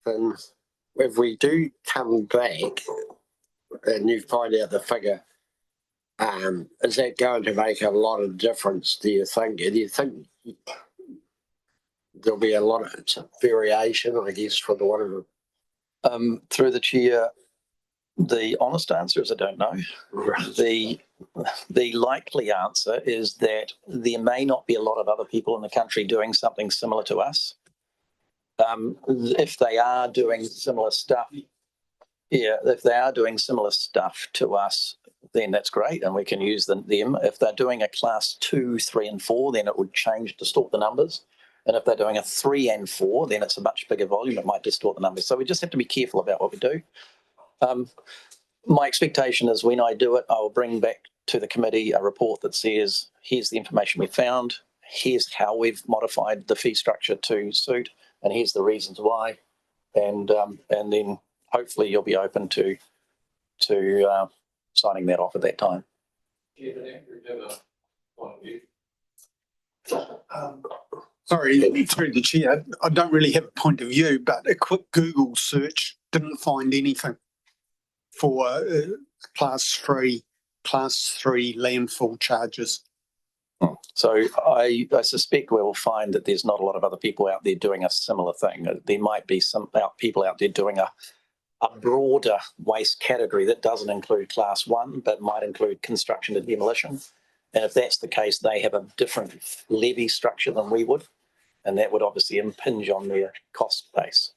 then if we do come back and you find out the figure, is that going to make a lot of difference, do you think? Do you think there'll be a lot of variation, I guess, for the one of them? Through the chair, the honest answer is I don't know. The likely answer is that there may not be a lot of other people in the country doing something similar to us. If they are doing similar stuff, if they are doing similar stuff to us, then that's great, and we can use them. If they're doing a class 2, 3, and 4, then it would distort the numbers. And if they're doing a 3 and 4, then it's a much bigger volume. It might distort the numbers. So we just have to be careful about what we do. My expectation is when I do it, I will bring back to the committee a report that says, here's the information we found, here's how we've modified the fee structure to suit, and here's the reasons why. And then hopefully you'll be open to signing that off at that time. Sorry, through the chair, I don't really have a point of view, but a quick Google search didn't find anything for class 3 landfill charges. So I suspect we will find that there's not a lot of other people out there doing a similar thing. There might be some people out there doing a broader waste category that doesn't include class 1, but might include construction and demolition. And if that's the case, they have a different levy structure than we would, and that would obviously impinge on their cost base.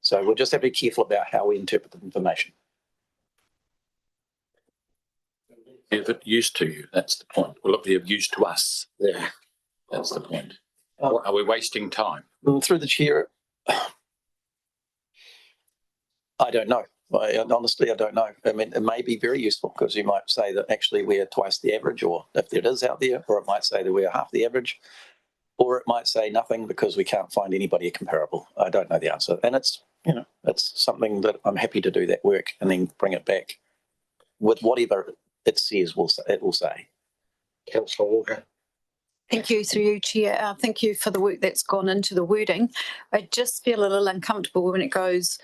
So we'll just have to be careful about how we interpret the information. If it used to you, that's the point. Will it be of use to us? Yeah. That's the point. Are we wasting time? Through the chair, I don't know. Honestly, I don't know. I mean, it may be very useful because you might say that actually we are twice the average, or if it is out there, or it might say that we are half the average, or it might say nothing because we can't find anybody comparable. I don't know the answer. And it's something that I'm happy to do that work and then bring it back with whatever it says it will say. Councillor Walker. Thank you, through you, Chair. Thank you for the work that's gone into the wording. I just feel a little uncomfortable when it goes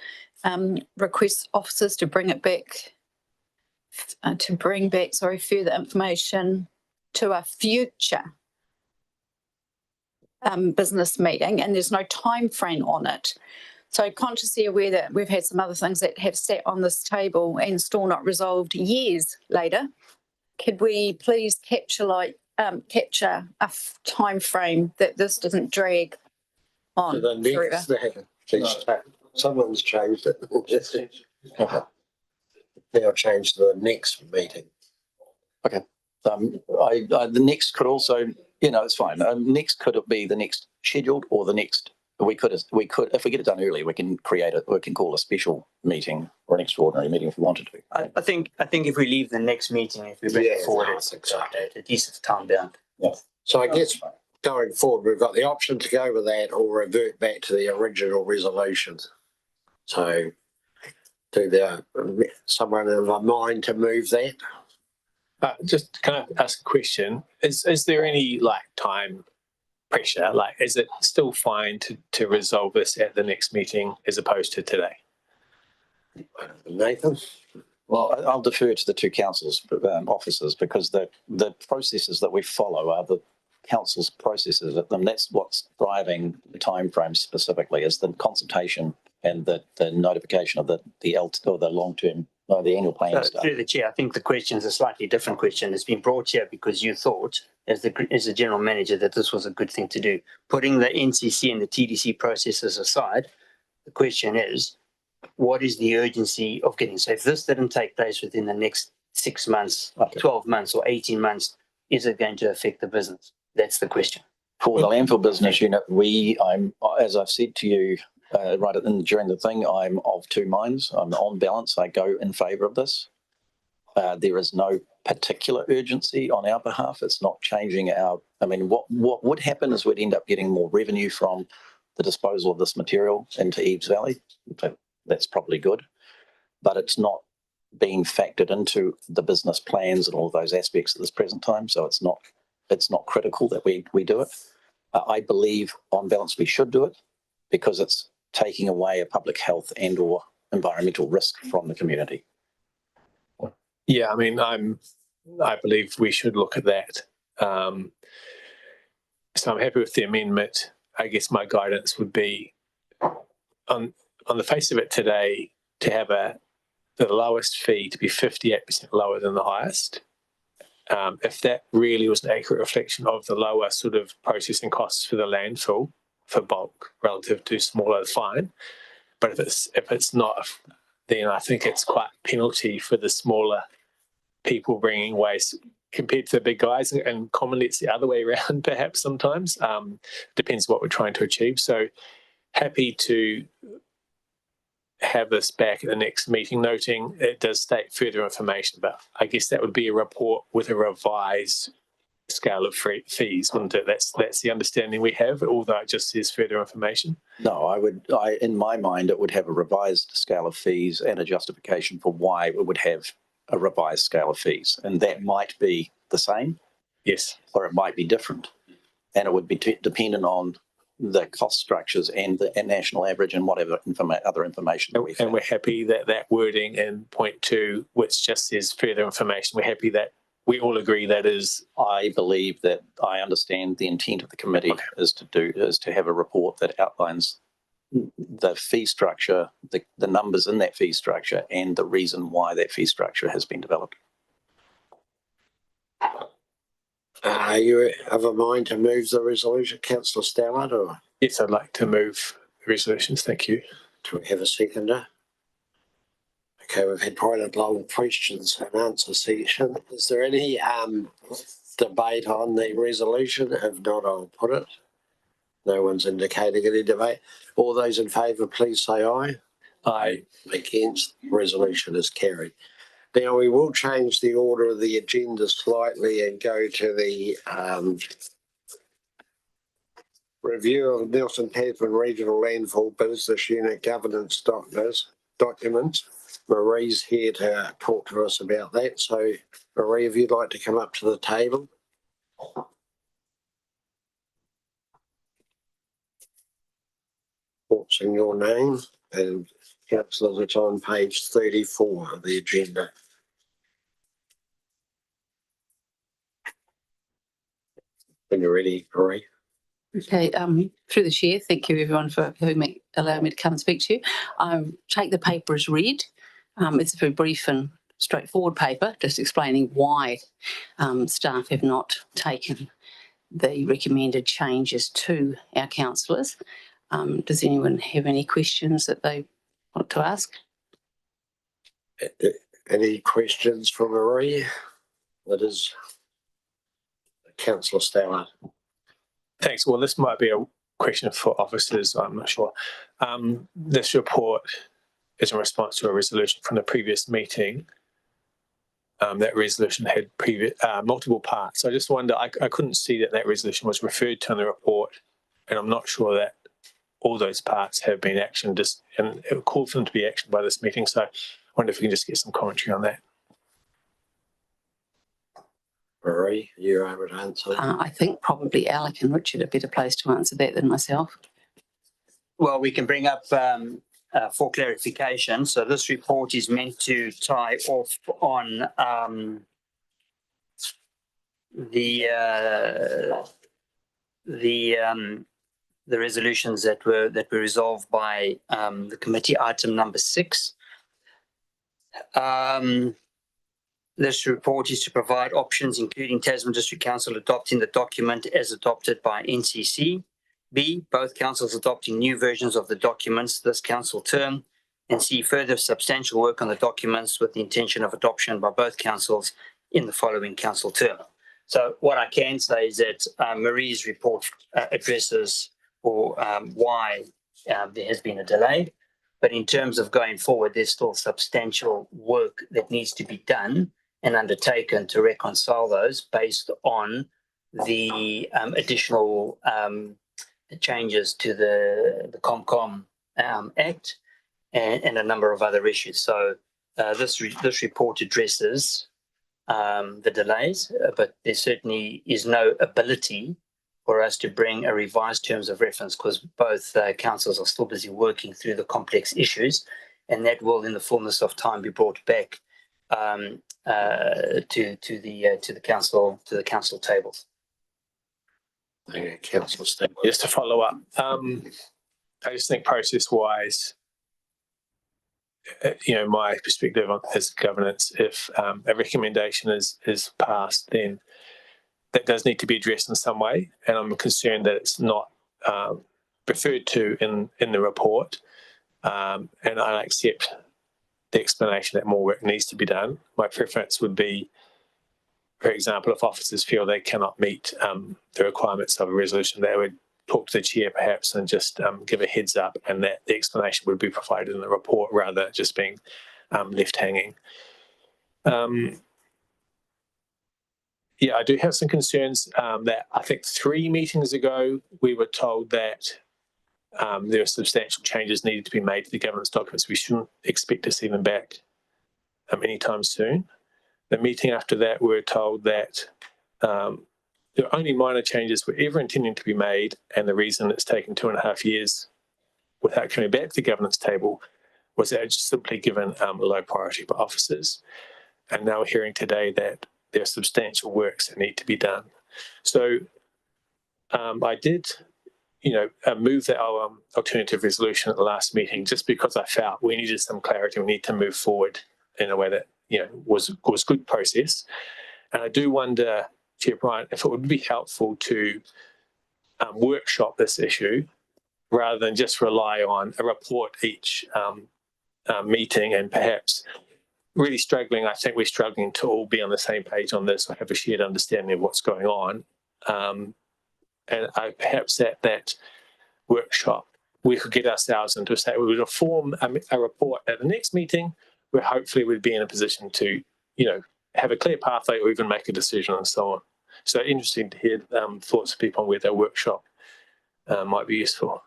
request officers to bring it back, further information to a future business meeting, and there's no time frame on it. So consciously aware that we've had some other things that have sat on this table and still not resolved years later. Could we please capture a time frame that this doesn't drag on forever? Someone's changed it. Now change to the next meeting. Okay. The next could also, it's fine. Next could be the next scheduled or the next. We could, if we get it done early, we can we can call a special meeting or an extraordinary meeting if we wanted to. I think if we leave the next meeting, if we bring it forward, it's updated. At least it's time bound. Yeah. So I guess going forward, we've got the option to go with that or revert back to the original resolutions. So, someone in my mind to move that? Just can I ask a question? Is there any time pressure? Is it still fine to resolve this at the next meeting as opposed to today? Nathan? Well, I'll defer to the two councils officers because the processes that we follow are the council's processes, and that's what's driving the time frame specifically is the consultation and the notification of the long-term, the annual plan stuff. Through the chair, I think the question is a slightly different question. It's been brought here because you thought, as the general manager, that this was a good thing to do. Putting the NCC and the TDC processes aside, the question is, what is the urgency of getting? So if this didn't take place within the next 6 months, 12 months, or 18 months, is it going to affect the business? That's the question. For the landfill business unit, as I've said to you during the thing, I'm of two minds. I'm on balance. I go in favour of this. There is no particular urgency on our behalf. It's not changing what would happen is we'd end up getting more revenue from the disposal of this material into Eves Valley. That's probably good, but it's not being factored into the business plans and all of those aspects at this present time. So it's not critical that we do it. I believe on balance we should do it because it's taking away a public health and or environmental risk from the community. Yeah, I mean, I believe we should look at that. So I'm happy with the amendment. I guess my guidance would be on the face of it today to have the lowest fee to be 58% lower than the highest. If that really was an accurate reflection of the lower sort of processing costs for the landfill for bulk relative to smaller, fine. But if it's not, then I think it's quite a penalty for the smaller people bringing waste compared to the big guys, and commonly it's the other way around perhaps sometimes. Depends what we're trying to achieve. So happy to have this back at the next meeting, noting it does state further information, but I guess that would be a report with a revised scale of fees, wouldn't it? That's the understanding we have, although it just says further information. No, in my mind, it would have a revised scale of fees and a justification for why it would have a revised scale of fees. And that might be the same. Yes. Or it might be different. And it would be dependent on the cost structures and the national average and whatever other information that we have. And we're happy that wording in point 2, which just says further information, we're happy that we all agree that is. I believe that I understand the intent of the committee is to have a report that outlines the fee structure, the numbers in that fee structure, and the reason why that fee structure has been developed. You have a mind to move the resolution, Councillor Stallard, or Yes, I'd like to move the resolutions. Thank you. do we have a seconder? Okay, we've had quite a long questions and answer section. Is there any debate on the resolution? If not, I'll put it. No one's indicating any debate. All those in favour, please say aye. Aye. Against, resolution is carried. Now, we will change the order of the agenda slightly and go to the review of Nelson Tasman Regional Landfill Business Unit governance documents. Marie's here to talk to us about that. So, Marie, if you'd like to come up to the table. What's in your name? And councillors, it's on page 34 of the agenda. When you're ready, Marie. Okay, through the chair, thank you everyone for allowing me to come and speak to you. Take the paper as read. It's a very brief and straightforward paper, just explaining why staff have not taken the recommended changes to our councillors. Does anyone have any questions that they want to ask? Any questions for Marie? That is Councillor Stallard. Thanks. Well, this might be a question for officers. I'm not sure. This report is in response to a resolution from the previous meeting. That resolution had multiple parts. I just wonder, I couldn't see that resolution was referred to in the report, and I'm not sure that all those parts have been actioned, and it called for them to be actioned by this meeting. So I wonder if we can just get some commentary on that. Marie, you're able to answer. I think probably Alec and Richard are better placed to answer that than myself. Well, we can bring up for clarification. So this report is meant to tie off on the resolutions that were resolved by the committee, item number 6. This report is to provide options, including Tasman District Council adopting the document as adopted by NCC. B, both councils adopting new versions of the documents this council term. And C, further substantial work on the documents with the intention of adoption by both councils in the following council term. So what I can say is that Marie's report addresses why there has been a delay. But in terms of going forward, there's still substantial work that needs to be done and undertaken to reconcile those based on the additional changes to the ComCom Act and a number of other issues. So this report addresses the delays, but there certainly is no ability for us to bring a revised terms of reference, because both councils are still busy working through the complex issues, and that will, in the fullness of time, be brought back to the council tables. Councillor Sting. Just to follow up, I just think process-wise, my perspective on as governance, if a recommendation is passed, then that does need to be addressed in some way, and I'm concerned that it's not referred to in the report, and I accept the explanation that more work needs to be done. My preference would be, for example, if officers feel they cannot meet the requirements of a resolution, they would talk to the chair perhaps and just give a heads up, and that the explanation would be provided in the report rather than just being left hanging. I do have some concerns that I think 3 meetings ago we were told that there are substantial changes needed to be made to the governance documents. We shouldn't expect to see them back anytime soon. The meeting after that, we were told that there are only minor changes were ever intending to be made, and the reason it's taken 2.5 years without coming back to the governance table was that it's simply given low priority by officers. And now we're hearing today that there are substantial works that need to be done. So I did, move that alternative resolution at the last meeting just because I felt we needed some clarity. We need to move forward in a way that was good process. And I do wonder, Chair Bryant, if it would be helpful to workshop this issue rather than just rely on a report each meeting, and perhaps really struggling. I think we're struggling to all be on the same page on this or have a shared understanding of what's going on. And perhaps at that workshop, we could get ourselves into a state where we would form a report at the next meeting where hopefully we'd be in a position to, have a clear pathway or even make a decision and so on. So interesting to hear thoughts of people on where their workshop might be useful.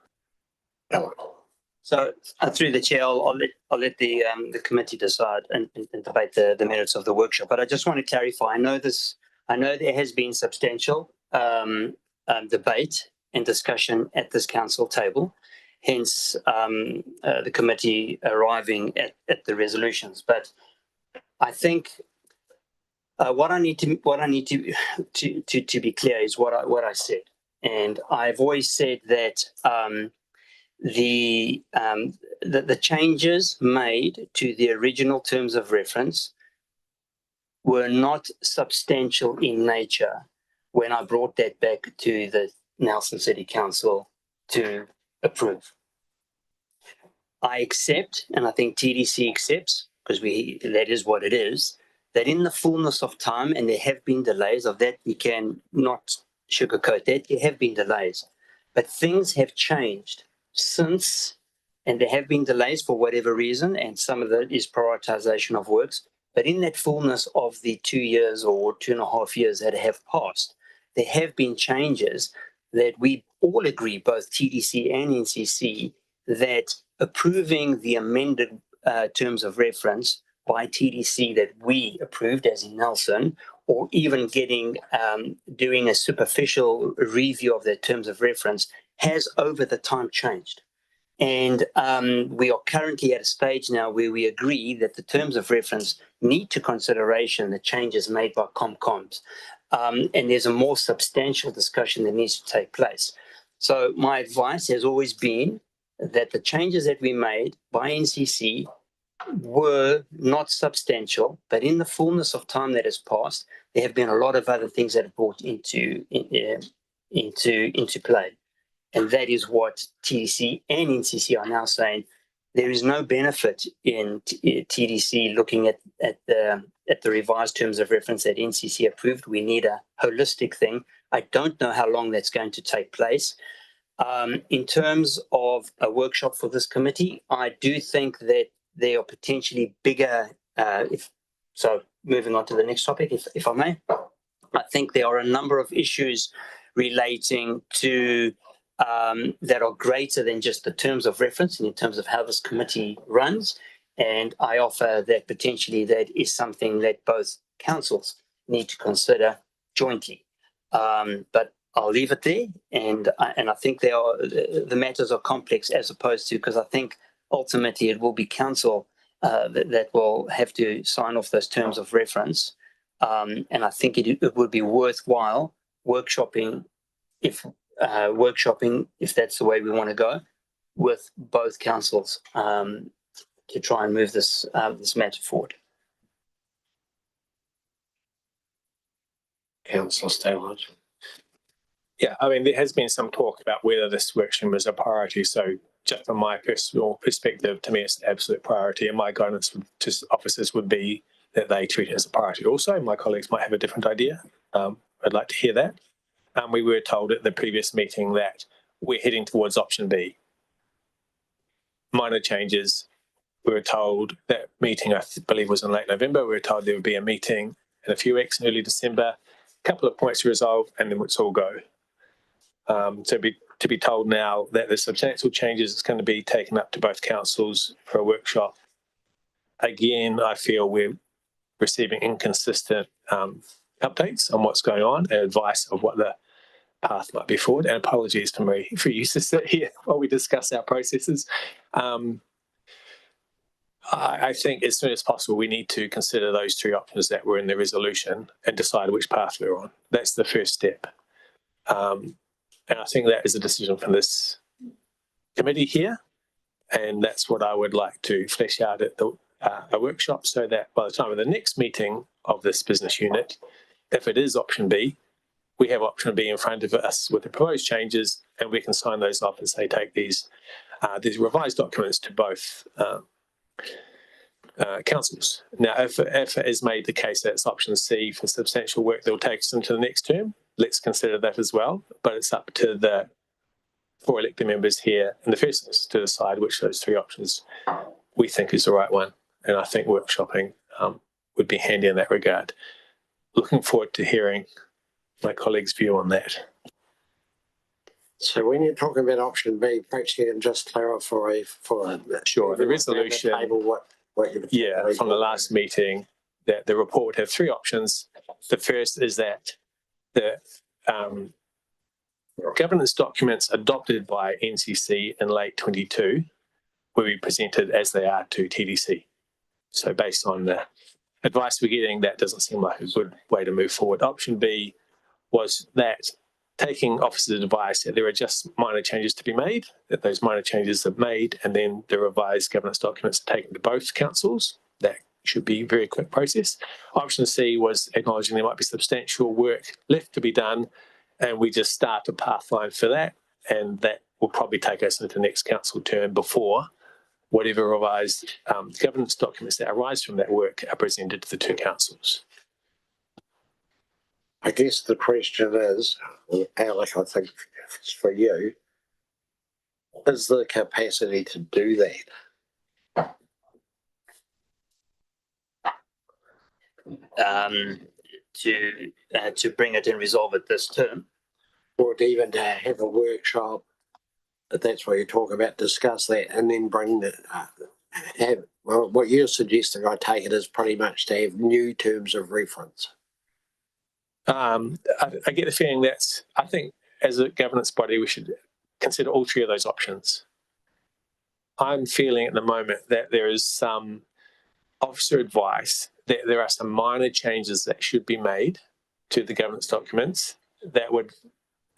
So through the chair, I'll let the committee decide and debate the merits of the workshop. But I just want to clarify. I know there has been substantial debate and discussion at this council table, hence the committee arriving at the resolutions. But I think what I need to be clear is what I said, and I've always said that the changes made to the original terms of reference were not substantial in nature when I brought that back to the Nelson City Council to approve. I accept, and I think TDC accepts, because that is what it is, that in the fullness of time, and there have been delays of that, we can not sugarcoat that, there have been delays, but things have changed since, and there have been delays for whatever reason, and some of that is prioritization of works, but in that fullness of the 2 years or 2.5 years that have passed, there have been changes that we all agree, both TDC and NCC, that approving the amended terms of reference by TDC that we approved, as in Nelson, or even doing a superficial review of their terms of reference, has over the time changed. And we are currently at a stage now where we agree that the terms of reference need to consideration the changes made by Comcoms. And there's a more substantial discussion that needs to take place. So my advice has always been that the changes that we made by NCC were not substantial, but in the fullness of time that has passed, there have been a lot of other things that have brought into play. And that is what TDC and NCC are now saying. There is no benefit in TDC looking at the revised terms of reference that NCC approved. We need a holistic thing. I don't know how long that's going to take place. In terms of a workshop for this committee, I do think that there are potentially bigger, moving on to the next topic, if I may. I think there are a number of issues relating to that are greater than just the terms of reference and in terms of how this committee runs. And I offer that potentially that is something that both councils need to consider jointly. But I'll leave it there. And I think the matters are complex as opposed to, because I think ultimately it will be council that will have to sign off those terms of reference. And I think it would be worthwhile workshopping if that's the way we want to go with both councils to try and move this matter forward. Councillor Stalhart. Yeah, I mean, there has been some talk about whether this workstream is a priority. So just from my personal perspective, to me, it's an absolute priority. And my guidance to officers would be that they treat it as a priority. Also, my colleagues might have a different idea. I'd like to hear that. We were told at the previous meeting that we're heading towards option B. Minor changes. We were told that meeting, I believe, was in late November. We were told there would be a meeting in a few weeks in early December, a couple of points to resolve, and then it's all go. To be told now that there's substantial changes is going to be taken up to both councils for a workshop. Again, I feel we're receiving inconsistent updates on what's going on and advice of what the path might be forward. And apologies for me for you to sit here while we discuss our processes. I think as soon as possible, we need to consider those three options that were in the resolution and decide which path we're on. That's the first step. And I think that is a decision from this committee here. And that's what I would like to flesh out at a workshop, so that by the time of the next meeting of this business unit, if it is option B, we have option B in front of us with the proposed changes, and we can sign those off and say, take these revised documents to both councils. Now, if it is made the case that it's option C for substantial work that will take us into the next term, let's consider that as well. But it's up to the 4 elected members here in the first instance to decide which of those 3 options we think is the right one. And I think workshopping would be handy in that regard. Looking forward to hearing my colleagues' view on that. So when you're talking about option B, perhaps you can just clarify for Sure, the resolution. Yeah, from the last meeting, that the report would have 3 options. The first is that the governance documents adopted by NCC in late 22 will be presented as they are to TDC. So based on the advice we're getting, that doesn't seem like a good way to move forward. Option B was that, taking officers' advice, that there are just minor changes to be made, that those minor changes are made, and then the revised governance documents are taken to both councils. That should be a very quick process. Option C was acknowledging there might be substantial work left to be done, and we just start a pathline for that, and that will probably take us into the next council term before whatever revised governance documents that arise from that work are presented to the 2 councils. I guess the question is, Alec, I think it's for you, is the capacity to do that? To bring it and resolve it this term. Or even to have a workshop, if that's what you're talking about, discuss that and then bring the, well, what you're suggesting, I take it, is pretty much to have new terms of reference. I get the feeling that I think as a governance body, we should consider all 3 of those options. I'm feeling at the moment that there is some officer advice that there are some minor changes that should be made to the governance documents that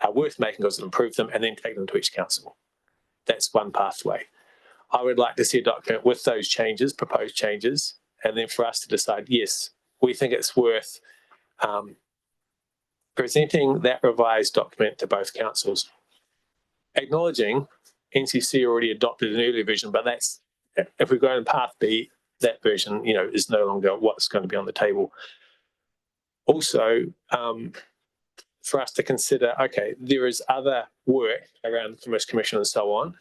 are worth making because it improve them, and then take them to each council. That's one pathway. I would like to see a document with those changes, proposed changes, and then for us to decide, yes, we think it's worth presenting that revised document to both councils, acknowledging NCC already adopted an earlier version, but that's, if we go in path B, that version, is no longer what's going to be on the table. Also, for us to consider, okay, there is other work around the Commerce Commission and so on.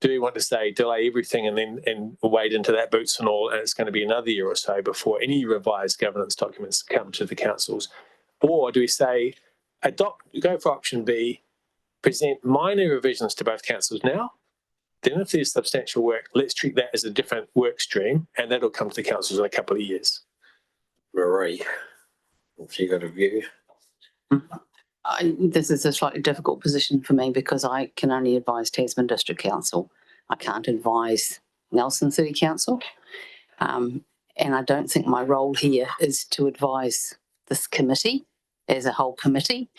Do we want to say delay everything and wade into that boots and all, and it's going to be another year or so before any revised governance documents come to the councils? Or do we say, go for option B, present minor revisions to both councils now, then if there's substantial work, let's treat that as a different work stream, and that'll come to the councils in a couple of years. Marie, have you got a view? This is a slightly difficult position for me because I can only advise Tasman District Council. I can't advise Nelson City Council. And I don't think my role here is to advise this committee as a whole committee.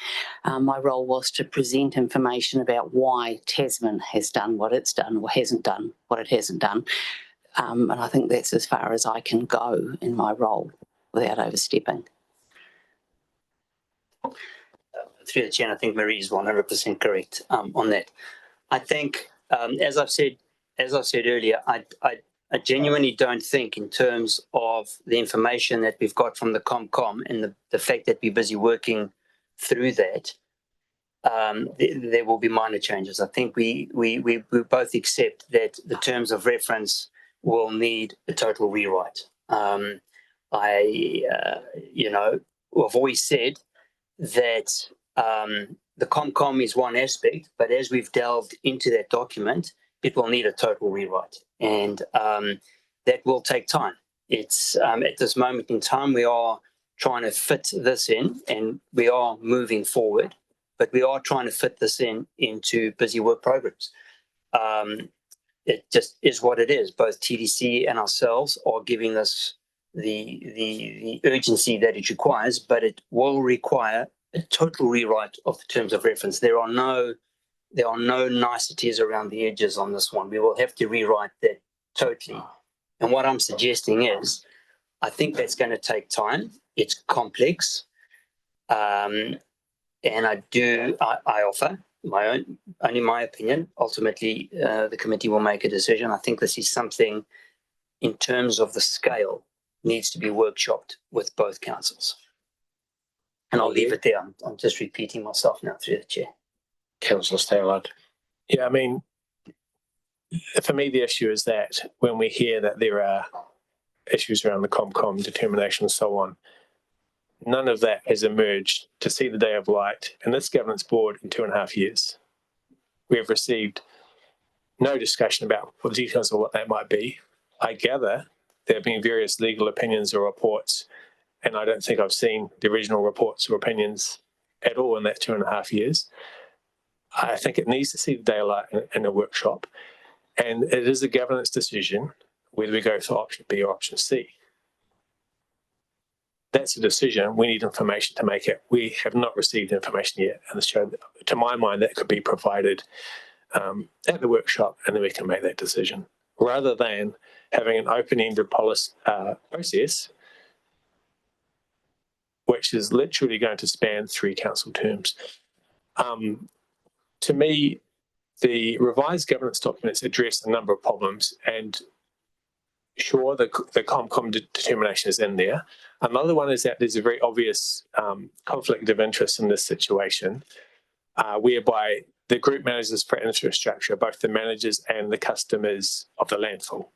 My role was to present information about why Tasman has done what it's done or hasn't done what it hasn't done. And I think that's as far as I can go in my role without overstepping. Through the chair, I think Marie is 100% correct on that. I think, as I've said earlier, I genuinely don't think, in terms of the information that we've got from the Comcom and the fact that we're busy working through that, there will be minor changes. I think we both accept that the terms of reference will need a total rewrite. I've always said that the Comcom is one aspect, but as we've delved into that document, it will need a total rewrite, and that will take time. It's at this moment in time, we are trying to fit this in, and we are moving forward, but we are trying to fit this into busy work programs. It just is what it is. Both TDC and ourselves are giving this the urgency that it requires, but it will require a total rewrite of the terms of reference. There are no niceties around the edges on this one. We will have to rewrite that totally. And what I'm suggesting is, I think that's going to take time. It's complex. And I offer only my opinion. Ultimately, the committee will make a decision. I think this is something, in terms of the scale, needs to be workshopped with both councils. And I'll leave it there. I'm just repeating myself now through the chair. Councillor Stallard. Yeah, I mean, for me, the issue is that when we hear that there are issues around the Comcom determination and so on, none of that has emerged to see the day of light in this governance board in 2.5 years. We have received no discussion about what the details of what that might be. I gather there have been various legal opinions or reports, and I don't think I've seen the original reports or opinions at all in that 2.5 years. I think it needs to see the daylight in a workshop, and it is a governance decision whether we go for option B or option C. That's a decision. We need information to make it. We have not received information yet, and to my mind, that could be provided at the workshop, and then we can make that decision, rather than having an open-ended process, which is literally going to span 3 council terms. To me, the revised governance documents address a number of problems, and sure, the Comcom determination is in there. Another one is that there's a very obvious conflict of interest in this situation, whereby the group managers for infrastructure, both the managers and the customers of the landfill.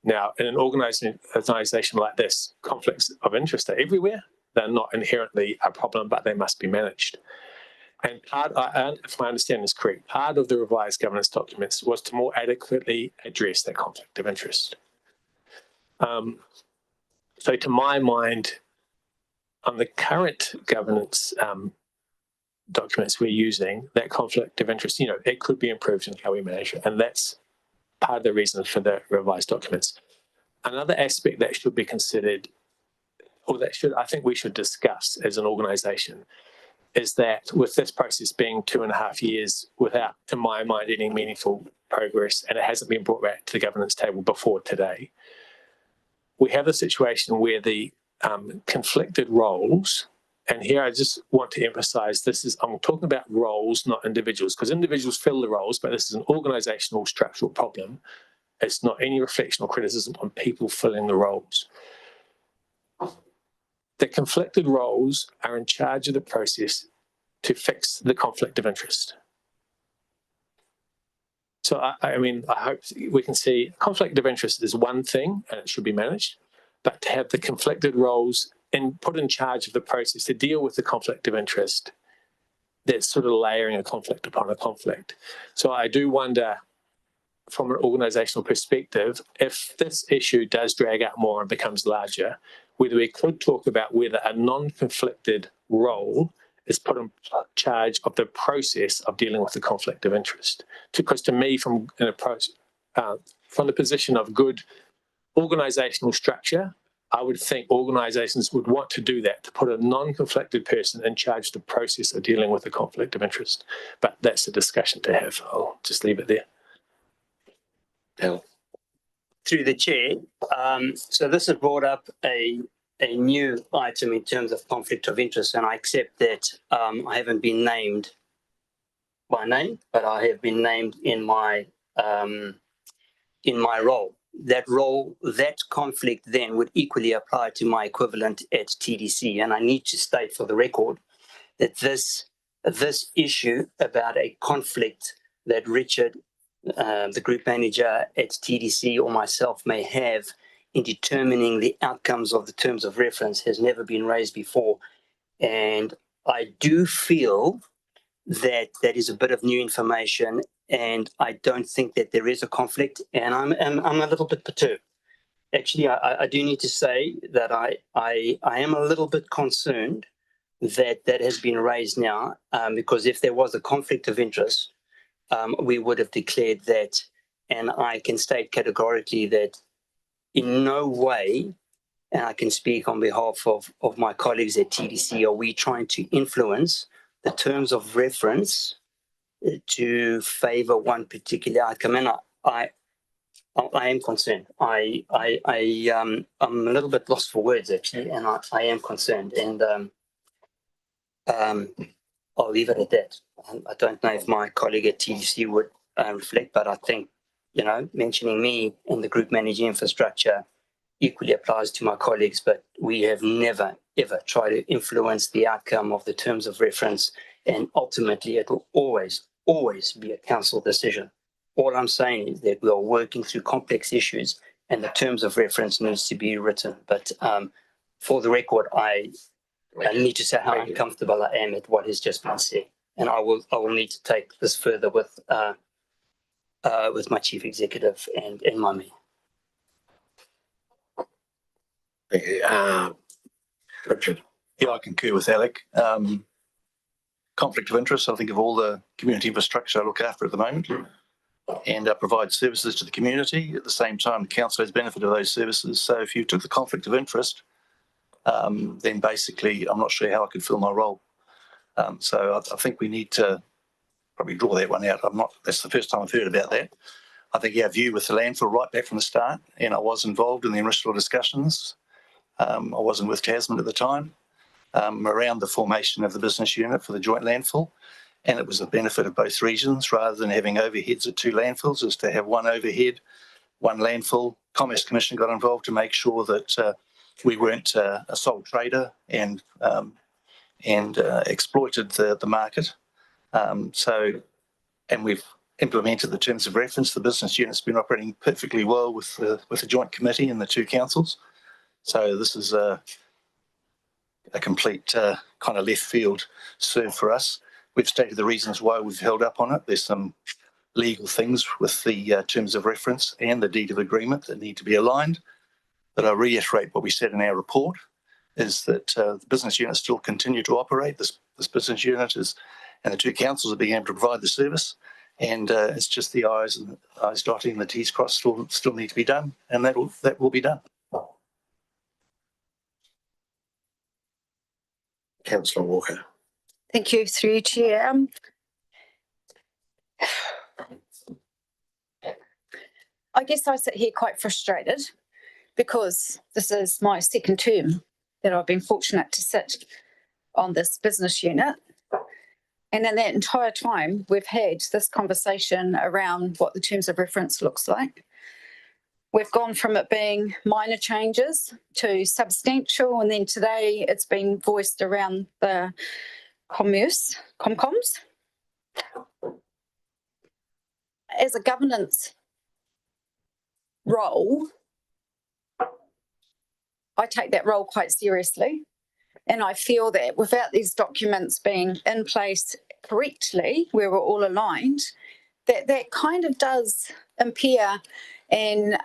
Now, in an organisation like this, conflicts of interest are everywhere. They're not inherently a problem, but they must be managed. And if my understanding is correct, part of the revised governance documents was to more adequately address that conflict of interest. So to my mind, on the current governance documents we're using, that conflict of interest, it could be improved in how we manage it. And that's part of the reason for the revised documents. Another aspect that should be considered, or I think we should discuss as an organisation, is that with this process being 2.5 years without, to my mind, any meaningful progress, and it hasn't been brought back to the governance table before today, we have a situation where the conflicted roles, and here I just want to emphasise I'm talking about roles, not individuals, because individuals fill the roles, but this is an organisational structural problem. It's not any reflection or criticism on people filling the roles. The conflicted roles are in charge of the process to fix the conflict of interest. So, I hope we can see conflict of interest is one thing and it should be managed, but to have the conflicted roles and put in charge of the process to deal with the conflict of interest, that's sort of layering a conflict upon a conflict. So I do wonder, from an organisational perspective, if this issue does drag out more and becomes larger, whether we could talk about whether a non-conflicted role is put in charge of the process of dealing with the conflict of interest. Because to me, from the position of good organisational structure, I would think organisations would want to do that, to put a non-conflicted person in charge of the process of dealing with the conflict of interest. But that's a discussion to have. I'll just leave it there. Through the chair, so this has brought up a new item in terms of conflict of interest, and I accept that I haven't been named by name, but I have been named in my role. That conflict then would equally apply to my equivalent at TDC, and I need to state for the record that this issue about a conflict that Richard, the group manager at TDC, or myself may have in determining the outcomes of the terms of reference has never been raised before. And I do feel that that is a bit of new information, and I don't think that there is a conflict, and I'm a little bit perturbed. Actually, I do need to say that I am a little bit concerned that has been raised now, because if there was a conflict of interest, we would have declared that, and I can state categorically that in no way, and I can speak on behalf of my colleagues at TDC, are we trying to influence the terms of reference to favour one particular outcome. And I am concerned. I'm a little bit lost for words actually, and I am concerned, and I'll leave it at that. I don't know if my colleague at TDC would reflect, but I think, mentioning me in the group managing infrastructure equally applies to my colleagues, but we have never, ever tried to influence the outcome of the terms of reference, and ultimately it will always be a council decision. All I'm saying is that we are working through complex issues and the terms of reference needs to be written. But for the record, I need to say how uncomfortable I am at what has just been said. And I will need to take this further with my chief executive and my mayor. Richard. Yeah, I concur with Alec. Conflict of interest, I think of all the community infrastructure I look after at the moment and provide services to the community. At the same time, the council has benefit of those services. So if you took the conflict of interest, then basically I'm not sure how I could fill my role. So I think we need to probably draw that one out. That's the first time I've heard about that. I think our view with the landfill right back from the start, and I was involved in the initial discussions. I wasn't with Tasman at the time, around the formation of the business unit for the joint landfill. And it was the benefit of both regions, rather than having overheads at two landfills, is to have one overhead, one landfill. Commerce Commission got involved to make sure that we weren't a sole trader and exploited the market. And we've implemented the terms of reference. The business unit's been operating perfectly well with the joint committee and the two councils. So this is a complete kind of left field serve for us. We've stated the reasons why we've held up on it. There's some legal things with the terms of reference and the deed of agreement that need to be aligned. But I reiterate what we said in our report, is that the business unit still continue to operate. This business unit and the two councils are being able to provide the service. And it's just the I's dotting and the T's crossed still need to be done, and that will be done. Councillor Walker. Thank you, through you, Chair. I guess I sit here quite frustrated because this is my second term that I've been fortunate to sit on this business unit. And in that entire time, we've had this conversation around what the terms of reference looks like. We've gone from it being minor changes to substantial, and then today it's been voiced around the comcoms. As a governance role, I take that role quite seriously, and I feel that without these documents being in place correctly, where we're all aligned, that kind of does impair and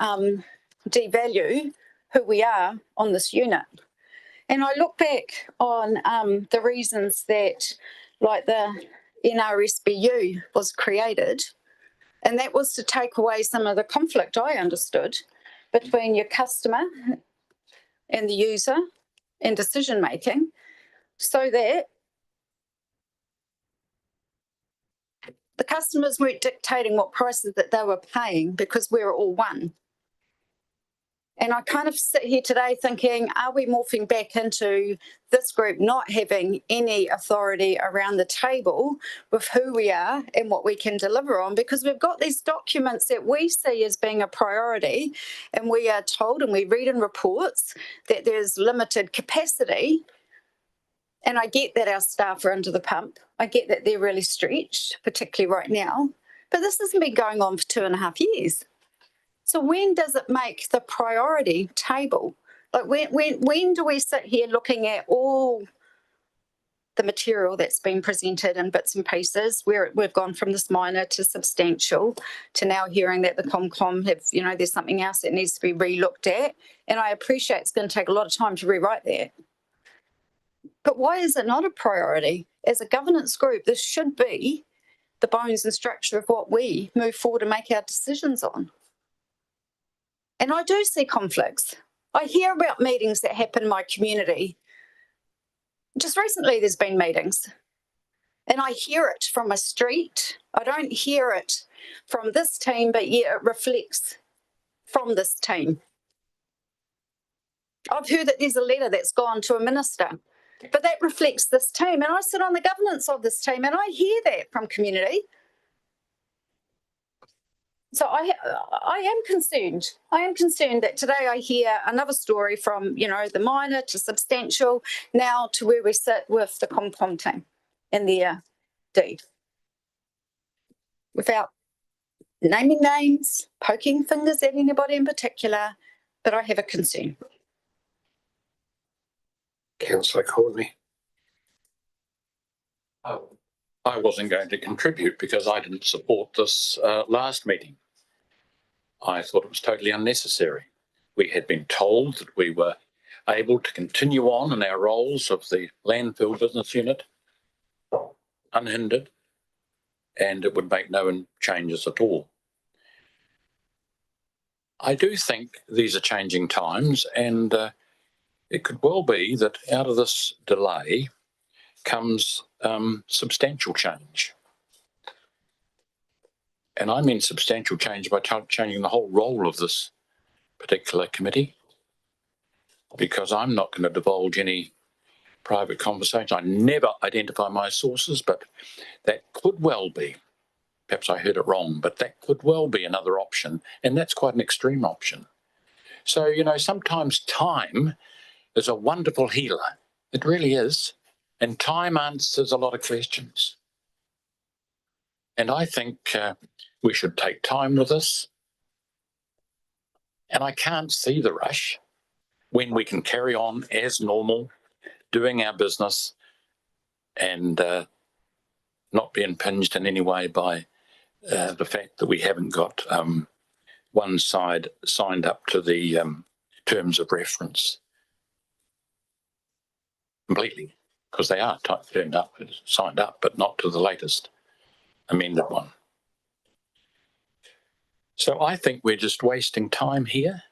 devalue who we are on this unit. And I look back on the reasons that, like the NRSBU was created, and that was to take away some of the conflict I understood between your customer and the user and decision making, so that the customers weren't dictating what prices that they were paying because we're all one. And I kind of sit here today thinking, are we morphing back into this group not having any authority around the table with who we are and what we can deliver on? Because we've got these documents that we see as being a priority, and we are told, and we read in reports, that there's limited capacity. And I get that our staff are under the pump. I get that they're really stretched, particularly right now. But this hasn't been going on for 2.5 years. So when does it make the priority table? Like when do we sit here looking at all the material that's been presented in bits and pieces, where we've gone from this minor to substantial, to now hearing that the ComCom have, there's something else that needs to be re-looked at. And I appreciate it's going to take a lot of time to rewrite that. But why is it not a priority? As a governance group, this should be the bones and structure of what we move forward and make our decisions on. And I do see conflicts. I hear about meetings that happen in my community. Just recently, there's been meetings, and I hear it from a street. I don't hear it from this team, but yet it reflects from this team. I've heard that there's a letter that's gone to a minister, but that reflects this team. And I sit on the governance of this team, and I hear that from community. So I am concerned. I am concerned that today I hear another story from, the minor to substantial, now to where we sit with the ComCom team and their deed. Without naming names, poking fingers at anybody in particular, but I have a concern. Councillor Courtney. I wasn't going to contribute because I didn't support this last meeting. I thought it was totally unnecessary. We had been told that we were able to continue on in our roles of the landfill business unit unhindered, and it would make no changes at all. I do think these are changing times, and it could well be that out of this delay comes substantial change. And I mean substantial change by changing the whole role of this particular committee, because I'm not going to divulge any private conversation. I never identify my sources, but that could well be, perhaps I heard it wrong, but that could well be another option, and that's quite an extreme option. So, sometimes time is a wonderful healer. It really is. And time answers a lot of questions. And I think we should take time with this. And I can't see the rush when we can carry on as normal, doing our business and not be impinged in any way by the fact that we haven't got one side signed up to the terms of reference completely, because they are signed up, but not to the latest amended one. So I think we're just wasting time here.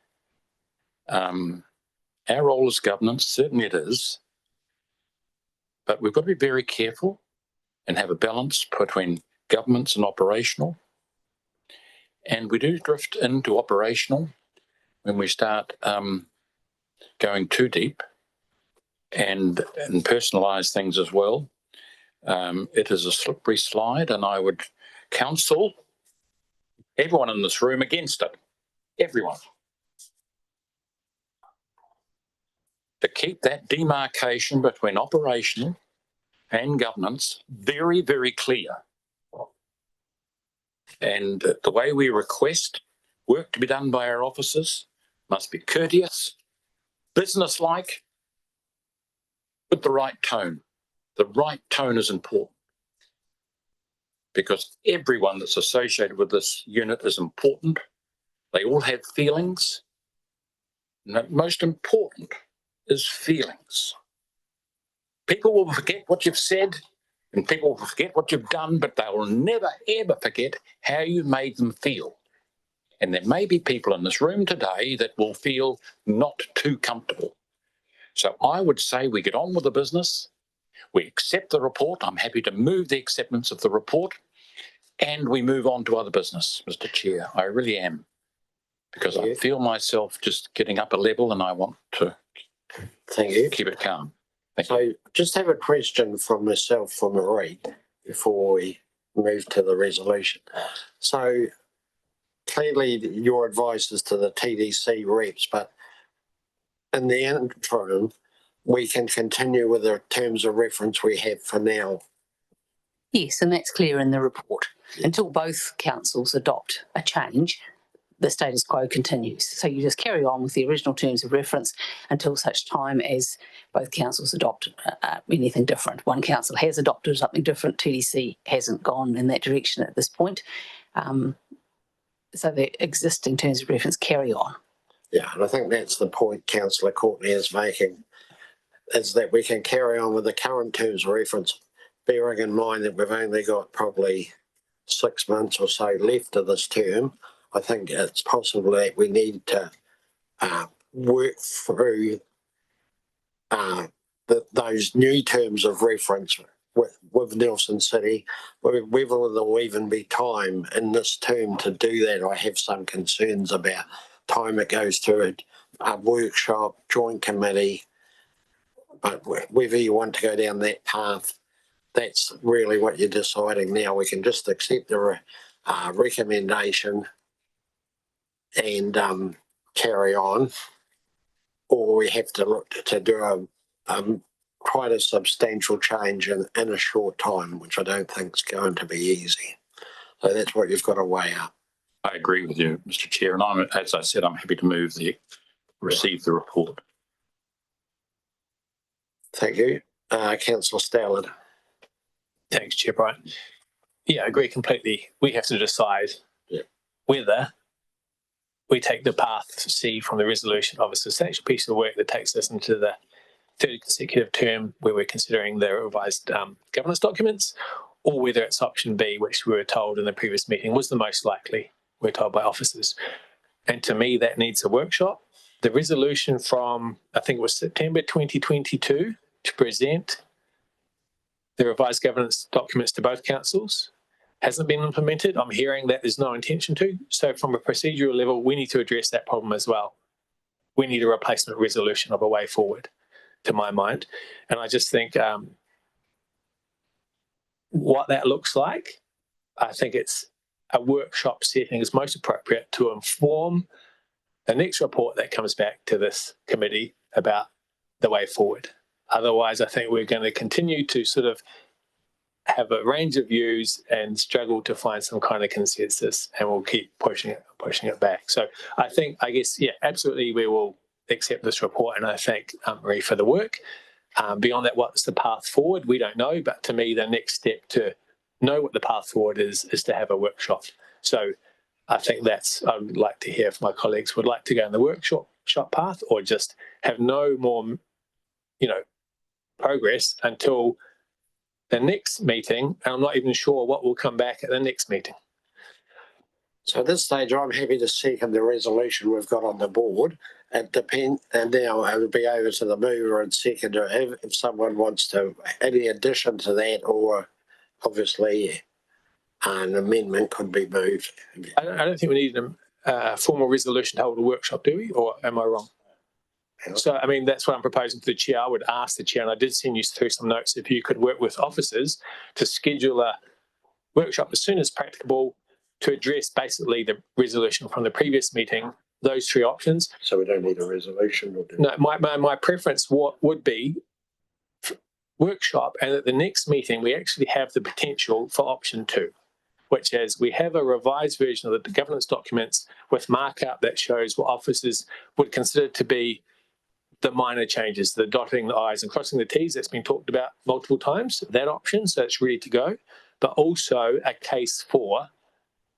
Our role as governance, certainly it is, but we've got to be very careful and have a balance between governments and operational. And we do drift into operational when we start going too deep and personalise things as well. It is a slippery slide, and I would counsel everyone in this room against it. Everyone. To keep that demarcation between operational and governance very, very clear. And the way we request work to be done by our officers must be courteous, businesslike, with the right tone. The right tone is important, because everyone that's associated with this unit is important. They all have feelings. And the most important is feelings. People will forget what you've said and people will forget what you've done, but they will never, ever forget how you made them feel. And there may be people in this room today that will feel not too comfortable. So I would say we get on with the business. We accept the report. I'm happy to move the acceptance of the report and we move on to other business, Mr. Chair. I really am. Because I feel myself just getting up a level and I want to keep it calm. Thank you. Just have a question from myself for Marie before we move to the resolution. So clearly your advice is to the TDC reps, but in the interim, we can continue with the terms of reference we have for now. Yes, and that's clear in the report. Until both councils adopt a change, the status quo continues. So you just carry on with the original terms of reference until such time as both councils adopt anything different. One council has adopted something different. TDC hasn't gone in that direction at this point. So the existing terms of reference carry on. Yeah, and I think that's the point Councillor Courtney is making, is that we can carry on with the current terms of reference, bearing in mind that we've only got probably 6 months or so left of this term. I think it's possible that we need to work through those new terms of reference with Nelson City, whether there'll even be time in this term to do that. I have some concerns about time it goes through a workshop, joint committee, but whether you want to go down that path, that's really what you're deciding now. We can just accept the recommendation and carry on, or we have to look to do quite a substantial change in a short time, which I don't think is going to be easy. So that's what you've got to weigh up. I agree with you, Mr. Chair, and as I said, I'm happy to receive the report. Thank you. Councillor Stallard. Thanks, Chair Brian. Yeah, I agree completely. We have to decide whether we take the path C from the resolution of a substantial piece of work that takes us into the third consecutive term where we're considering the revised governance documents, or whether it's option B, which we were told in the previous meeting was the most likely, we're told by officers. And to me, that needs a workshop. The resolution from, I think it was September 2022, to present the revised governance documents to both councils hasn't been implemented. I'm hearing that there's no intention to. So from a procedural level, we need to address that problem as well. We need a replacement resolution of a way forward, to my mind. And I just think what that looks like, I think it's a workshop setting is most appropriate to inform the next report that comes back to this committee about the way forward. Otherwise, I think we're going to continue to sort of have a range of views and struggle to find some kind of consensus, and we'll keep pushing it back. So I guess, yeah, absolutely, we will accept this report, and I thank Marie for the work. Beyond that, what's the path forward? We don't know, but to me, the next step to know what the path forward is to have a workshop. So I think I would like to hear if my colleagues would like to go in the workshop path, or just have no more, progress until the next meeting, and I'm not even sure what will come back at the next meeting. So at this stage, I'm happy to second the resolution we've got on the board. And now I would be over to the mover and seconder if someone wants to any addition to that, or obviously an amendment could be moved. I don't think we need a formal resolution to hold a workshop, do we? Or am I wrong? So, I mean, that's what I'm proposing to the chair. I would ask the chair, and I did send you through some notes, if you could work with officers to schedule a workshop as soon as practicable to address basically the resolution from the previous meeting, those three options. So we don't need a resolution? Or no, my preference would be workshop, and at the next meeting, we actually have the potential for option 2, which is we have a revised version of the governance documents with markup that shows what officers would consider to be the minor changes, the dotting the I's and crossing the T's that's been talked about multiple times, that option, so it's ready to go, but also a case for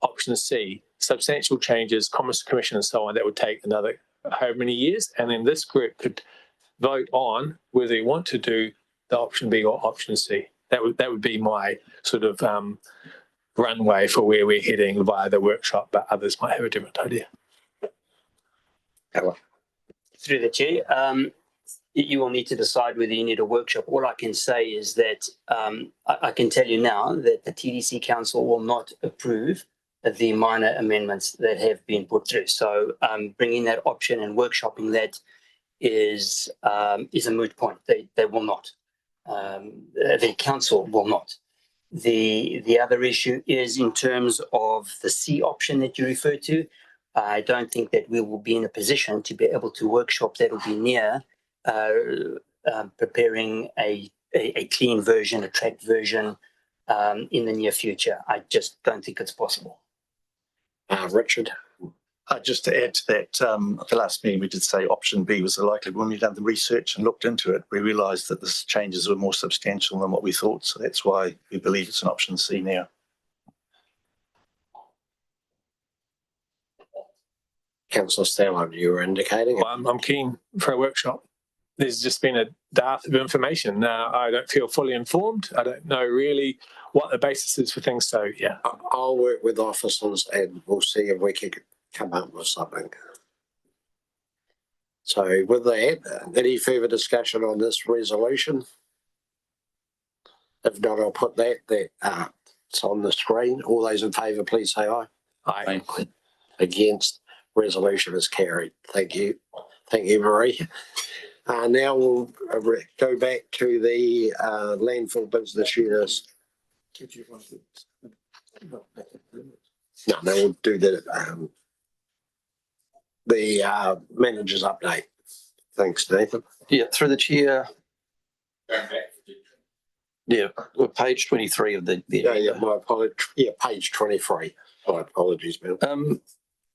option C, substantial changes, Commerce Commission and so on, that would take another however many years, and then this group could vote on whether you want to do the option B or option C. That would be my sort of runway for where we're heading via the workshop, but others might have a different idea. Through the chair, you will need to decide whether you need a workshop. All I can say is that I can tell you now that the TDC Council will not approve the minor amendments that have been put through. So bringing that option and workshopping that is a moot point. They will not. The council will not. The other issue is in terms of the C option that you refer to. I don't think that we will be in a position to be able to workshop that will be near preparing a clean version, a tracked version in the near future. I just don't think it's possible. Richard. Just to add to that, the last meeting we did say option B was the likely. When we done the research and looked into it, we realised that the changes were more substantial than what we thought. So that's why we believe it's an option C now. Councillor Stallard, you were indicating. Well, I'm keen for a workshop. There's just been a dearth of information. I don't feel fully informed. I don't know really what the basis is for things. So, yeah. I'll work with officers and we'll see if we can come up with something. So with that, any further discussion on this resolution? If not, I'll put that it's on the screen. All those in favour, please say aye. Aye. Against, resolution is carried. Thank you. Thank you, Marie. Now we'll go back to the landfill business units. No, we'll do the manager's update. Thanks, Nathan. Yeah, through the chair. Yeah, we're page 23 of the Yeah, my apologies. Yeah, page 23. My apologies, Bill.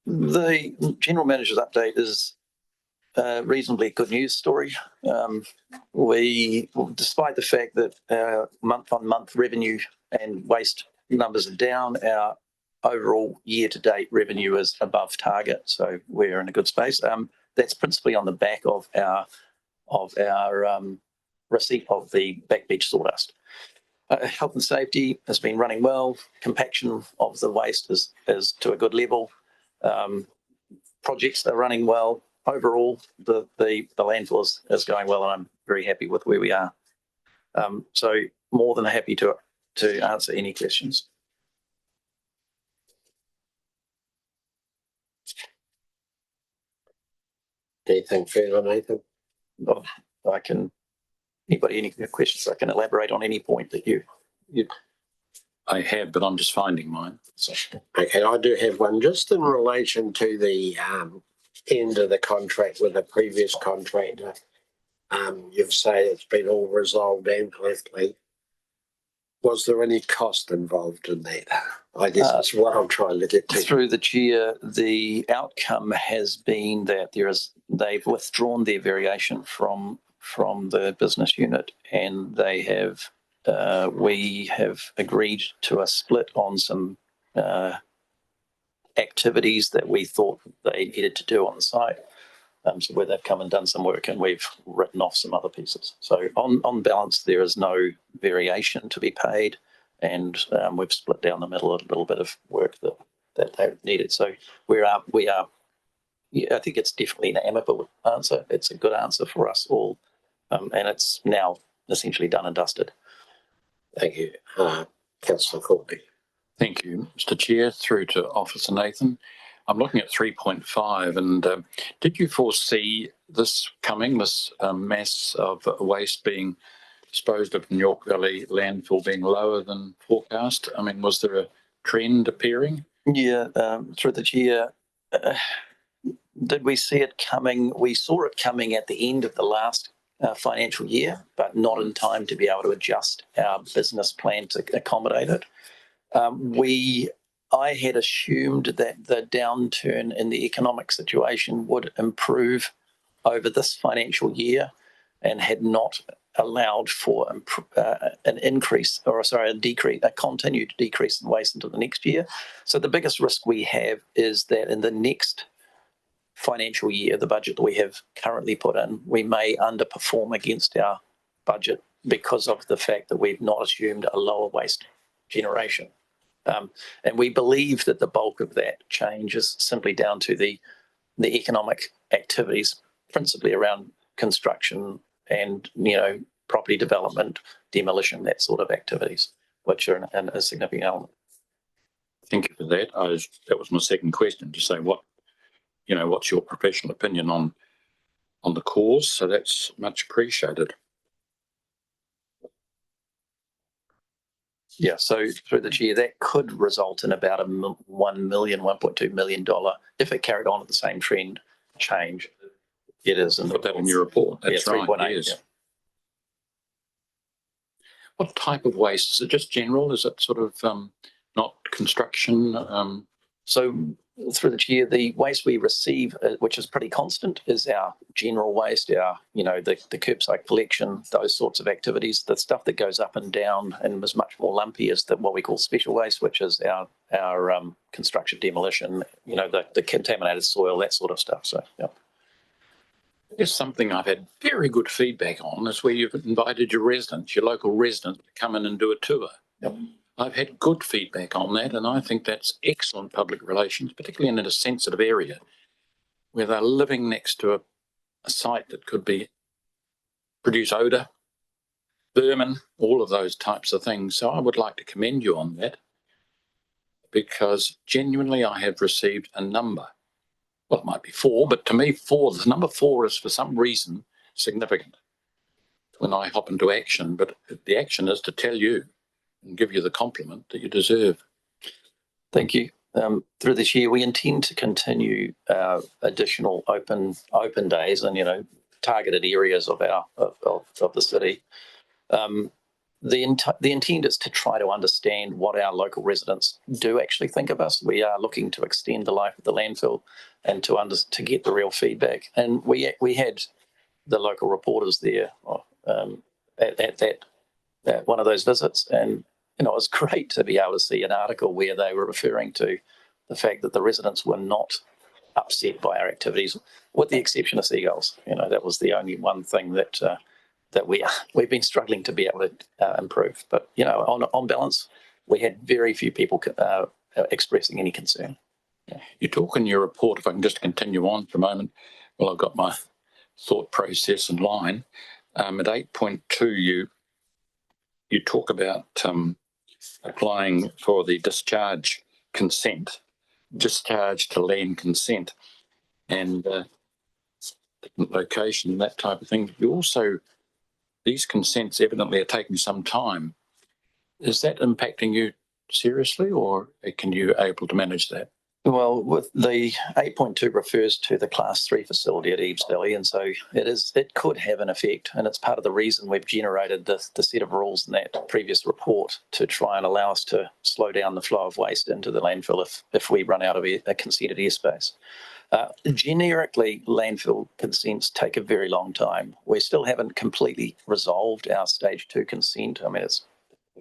The general manager's update is a reasonably good news story. Despite the fact that our month-on-month revenue and waste numbers are down, our overall year-to-date revenue is above target, so we're in a good space. That's principally on the back of our receipt of the back beach sawdust. Health and safety has been running well. Compaction of the waste is to a good level. Projects are running well. Overall, the landfill is going well, and I'm very happy with where we are. So more than happy to answer any questions. Anything further, Nathan? Any questions, I can elaborate on any point that you. I have, but I'm just finding mine. So. Okay, I do have one just in relation to the end of the contract with the previous contractor. You've said it's been all resolved amicably. Was there any cost involved in that? I guess that's what I'm trying to get to. Through the chair, the outcome has been that they've withdrawn their variation from the business unit, and they have we have agreed to a split on some activities that we thought they needed to do on the site. So where they've come and done some work, and we've written off some other pieces. So on balance, there is no variation to be paid, and we've split down the middle a little bit of work that they needed. So we are. Yeah, I think it's definitely an amicable answer. It's a good answer for us all, and it's now essentially done and dusted. Thank you, Councillor Courtney. Thank you, Mr. Chair. Through to Officer Nathan. I'm looking at 3.5, and did you foresee this coming, this mass of waste being disposed of in York Valley landfill being lower than forecast? I mean, was there a trend appearing? Yeah, through the chair, did we see it coming? We saw it coming at the end of the last financial year, but not in time to be able to adjust our business plan to accommodate it. I had assumed that the downturn in the economic situation would improve over this financial year, and had not allowed for an increase, a continued decrease in waste into the next year. So the biggest risk we have is that in the next financial year, the budget that we have currently put in, we may underperform against our budget because of the fact that we've not assumed a lower waste generation. And we believe that the bulk of that change is simply down to the economic activities, principally around construction and, property development, demolition, that sort of activities, which are a significant element. Thank you for that. That was my second question, to say what's your professional opinion on the cause? So that's much appreciated. Yeah, so through the chair, that could result in about a $1.2 million, if it carried on at the same trend, change. It is. Put that in your report. That's right. 3.8. Yes. Yeah. What type of waste? Is it just general? Is it sort of not construction? So through the chair, the waste we receive, which is pretty constant, is our general waste, our, the curbside collection, those sorts of activities. The stuff that goes up and down and is much more lumpy is what we call special waste, which is our construction demolition, the contaminated soil, that sort of stuff. So, yeah. There's something I've had very good feedback on is where you've invited your local residents, to come in and do a tour. Yep. I've had good feedback on that, and I think that's excellent public relations, particularly in a sensitive area where they're living next to a site that could produce odour, vermin, all of those types of things. So I would like to commend you on that, because genuinely I have received a number. Well, it might be 4, but to me, the number 4 is for some reason significant when I hop into action. But the action is to tell you and give you the compliment that you deserve. Thank you. Through this year, we intend to continue additional open days and targeted areas of the city. The intent is to try to understand what our local residents do actually think of us. We are looking to extend the life of the landfill and to get the real feedback. And we had the local reporters there at one of those visits, and it was great to be able to see an article where they were referring to the fact that the residents were not upset by our activities, with the exception of seagulls. That was the only one thing that we've been struggling to be able to improve. But on balance, we had very few people expressing any concern. Yeah. You talk in your report, if I can just continue on for a moment, well, I've got my thought process in line. At 8.2, you talk about applying for the discharge to land consent, and location, that type of thing. You also, these consents evidently are taking some time. Is that impacting you seriously, or can you able to manage that? Well, with the 8.2 refers to the Class 3 facility at Eves Valley, and so it could have an effect, and it's part of the reason we've generated the set of rules in that previous report to try and allow us to slow down the flow of waste into the landfill if we run out of a conceded airspace. Generically, landfill consents take a very long time. We still haven't completely resolved our stage 2 consent. I mean, it's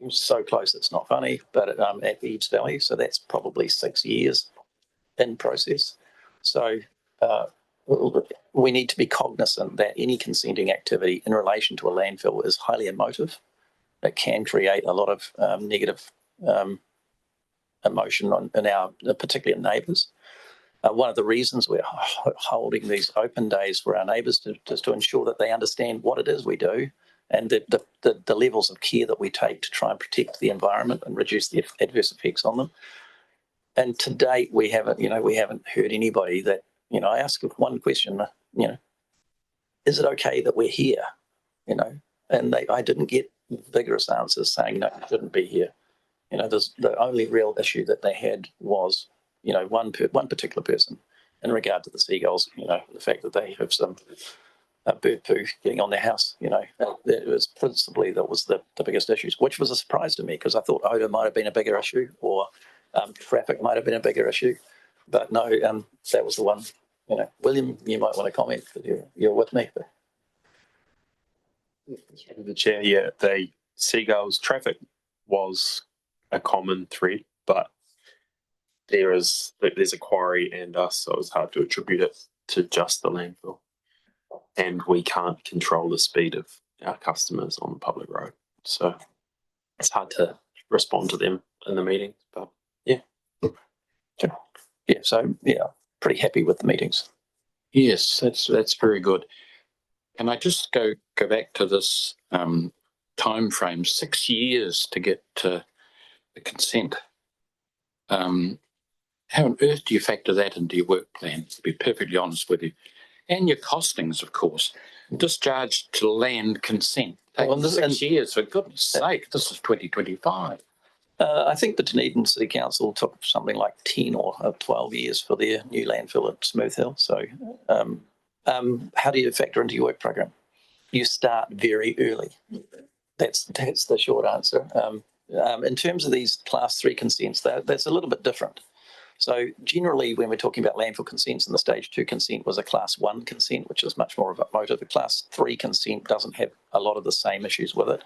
so close it's not funny, but at Eves Valley, so that's probably 6 years in process. So we need to be cognizant that any consenting activity in relation to a landfill is highly emotive. It can create a lot of negative emotion in our particular neighbours. One of the reasons we're holding these open days for our neighbours is to ensure that they understand what it is we do and the levels of care that we take to try and protect the environment and reduce the adverse effects on them. And to date, we haven't heard anybody that, I asked one question, is it okay that we're here? And I didn't get vigorous answers saying, no, you shouldn't be here. The only real issue that they had was, one particular person in regard to the seagulls, the fact that they have some bird poo getting on their house, it was principally that was the biggest issues, which was a surprise to me because I thought odour might have been a bigger issue or traffic might have been a bigger issue, but no, that was the one. William, you might want to comment because you're with me. But. The chair, yeah, the seagulls traffic was a common threat, but there's a quarry and us, so it was hard to attribute it to just the landfill. And we can't control the speed of our customers on the public road. So it's hard to respond to them in the meeting, but yeah. Yeah, so yeah, pretty happy with the meetings. Yes, that's very good. Can I just go back to this time frame? 6 years to get the consent. How on earth do you factor that into your work plan? To be perfectly honest with you, and your costings, of course. Discharge to land consent. Well, this- 6 years, for goodness sake. This is 2025. I think the Dunedin City Council took something like 10 or 12 years for their new landfill at Smooth Hill. So how do you factor into your work program? You start very early. That's the short answer. In terms of these class 3 consents, that's a little bit different. So generally, when we're talking about landfill consents, and the stage 2 consent was a class 1 consent, which is much more of a motive. The class 3 consent doesn't have a lot of the same issues with it.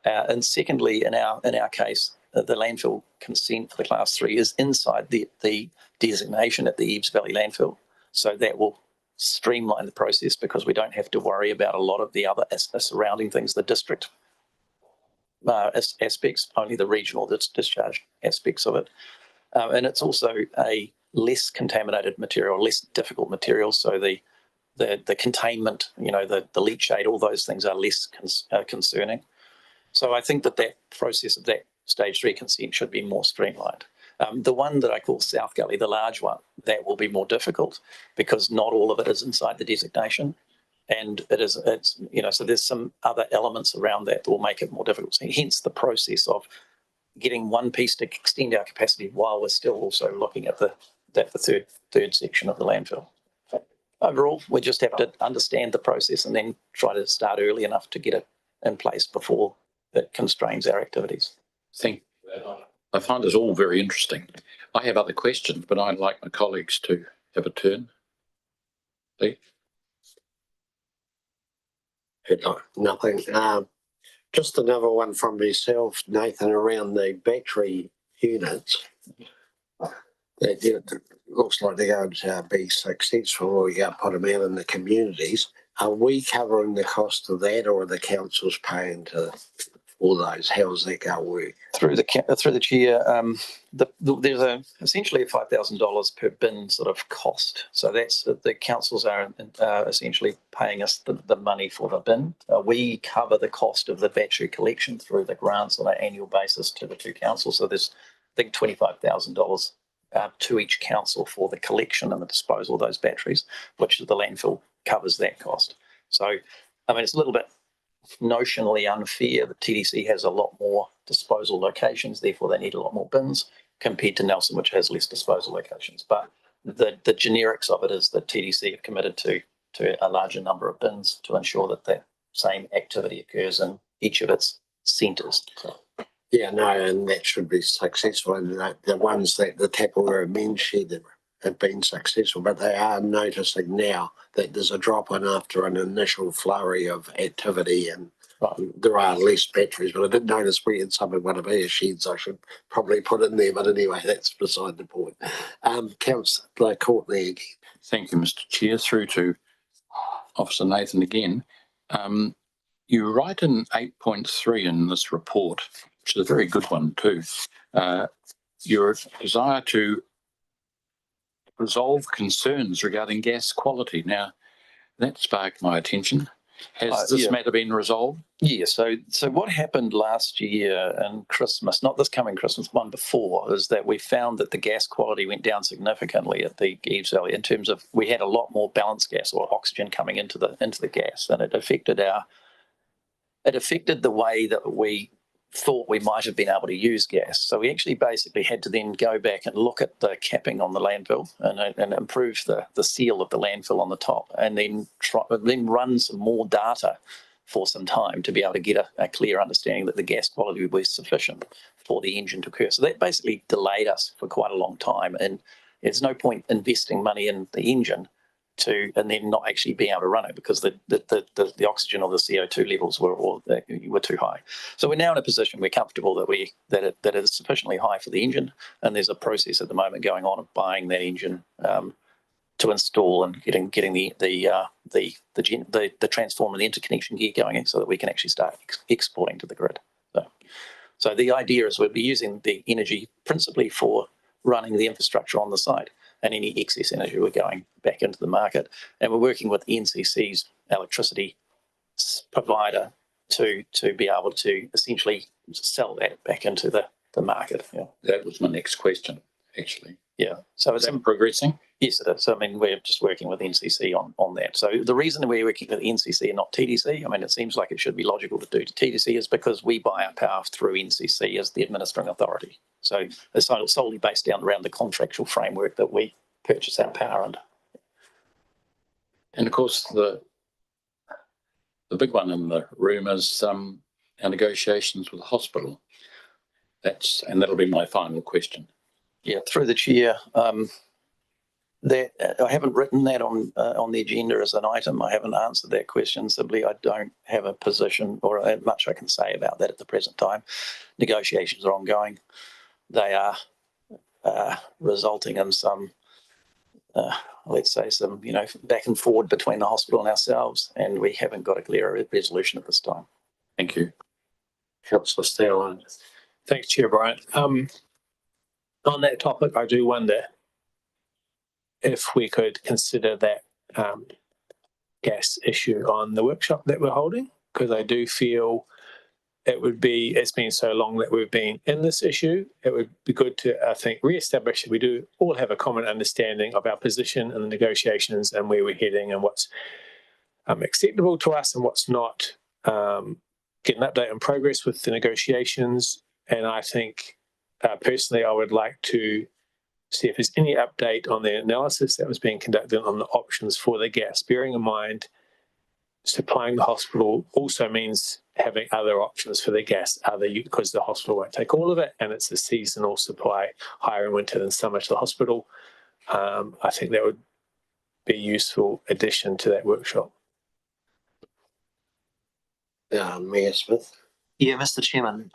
And secondly, in our case, the landfill consent for the class 3 is inside the designation at the Eves Valley landfill. So that will streamline the process because we don't have to worry about a lot of the other surrounding things, the district aspects, only the regional discharge aspects of it. And it's also a less contaminated material, less difficult material. So the containment, the leachate, all those things are less concerning. So I think that process of that stage 3 consent should be more streamlined. The one that I call South Gully, the large one, that will be more difficult because not all of it is inside the designation. And so there's some other elements around that will make it more difficult. So hence the process of getting one piece to extend our capacity while we're still also looking at the third section of the landfill. Overall, we just have to understand the process and then try to start early enough to get it in place before it constrains our activities. I find this all very interesting. I have other questions, but I'd like my colleagues to have a turn. Lee? Nothing. Just another one from myself, Nathan, around the battery units. It looks like they're going to be successful. We got to put them out in the communities. Are we covering the cost of that, or are the councils paying to all those? How's that going to work? Through the chair, there's essentially a $5,000 per bin sort of cost. So that's the councils are essentially paying us the money for the bin. We cover the cost of the battery collection through the grants on an annual basis to the two councils. So there's, I think, $25,000 to each council for the collection and the disposal of those batteries, which the landfill covers that cost. So, I mean, it's a little bit notionally unfair. The TDC has a lot more disposal locations, therefore they need a lot more bins compared to Nelson, which has less disposal locations. But the generics of it is that TDC have committed to a larger number of bins to ensure that that same activity occurs in each of its centres. So. Yeah, no, and that should be successful. And the ones that the Tapawera men shed have been successful, but they are noticing now that there's a drop-in after an initial flurry of activity, and there are less batteries. But I did notice we had some in one of our sheds I should probably put in there, but anyway, that's beside the point. Councillor Courtney again. Thank you, Mr. Chair. Through to Officer Nathan again. You write in 8.3 in this report, which is a very good one too, your desire to resolve concerns regarding gas quality. Now, that sparked my attention. Has this matter been resolved? Yeah, so what happened last year in Christmas, not this coming Christmas, one before, is that we found that the gas quality went down significantly at the Eves Valley in terms of we had a lot more balanced gas or oxygen coming into the gas, and it affected the way that we thought we might have been able to use gas. So we actually basically had to then go back and look at the capping on the landfill and improve the seal of the landfill on the top, and then run some more data for some time to be able to get a clear understanding that the gas quality was sufficient for the engine to occur. So that basically delayed us for quite a long time, and there's no point investing money in the engine and then not actually being able to run it because the oxygen or the CO2 levels were too high. So we're now in a position we're comfortable that it is sufficiently high for the engine, and there's a process at the moment going on of buying that engine to install and getting the transformer and the interconnection gear going so that we can actually start exporting to the grid. So the idea is we'll be using the energy principally for running the infrastructure on the site, and any excess energy we're going back into the market. And we're working with NCC's electricity provider to be able to essentially sell that back into the market. Yeah. That was my next question, actually. Yeah. So Is that progressing? Yes, it is. So, I mean, we're just working with NCC on that. So the reason we're working with NCC and not TDC, I mean, it seems like it should be logical to do to TDC, is because we buy our power through NCC as the administering authority. So it's solely based around the contractual framework that we purchase our power under. And of course, the big one in the room is our negotiations with the hospital. That'll be my final question. Yeah, through the chair. That I haven't written that on the agenda as an item. I haven't answered that question. Simply, I don't have a position or much I can say about that at the present time. Negotiations are ongoing. They are resulting in some, let's say, some back and forward between the hospital and ourselves, and we haven't got a clear resolution at this time. Thank you. Councillor Steele. Thanks, Chair Bryant. On that topic, I do wonder if we could consider that gas issue on the workshop that we're holding, because I do feel it's been so long that we've been in this issue. It would be good to, I think, re-establish that we do all have a common understanding of our position in the negotiations and where we're heading and what's acceptable to us and what's not. Get an update on progress with the negotiations. And I think, personally, I would like to see if there's any update on the analysis that was being conducted on the options for the gas, bearing in mind supplying the hospital also means having other options for the gas, because the hospital won't take all of it, and it's a seasonal supply, higher in winter than summer to the hospital. I think that would be a useful addition to that workshop. Mayor Smith. Yeah, Mr. Chairman.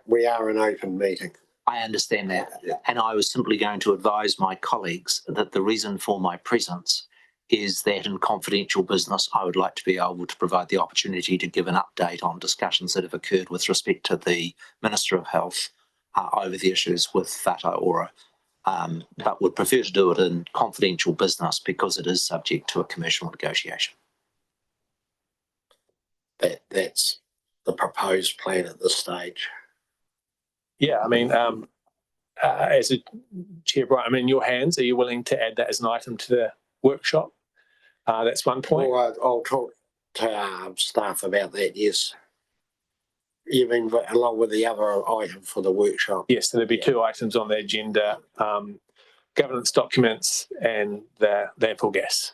We are an open meeting. I understand that. Yeah. And I was simply going to advise my colleagues that the reason for my presence is that in confidential business, I would like to be able to provide the opportunity to give an update on discussions that have occurred with respect to the Minister of Health over the issues with Whata Ora, but would prefer to do it in confidential business because it is subject to a commercial negotiation. That's the proposed plan at this stage. Yeah, I mean, as a Chair Brian, in your hands, are you willing to add that as an item to the workshop? That's one point. Well, I'll talk to staff about that, yes. Even along with the other item for the workshop. Yes, so there'll be two items on the agenda, governance documents and the landfill gas.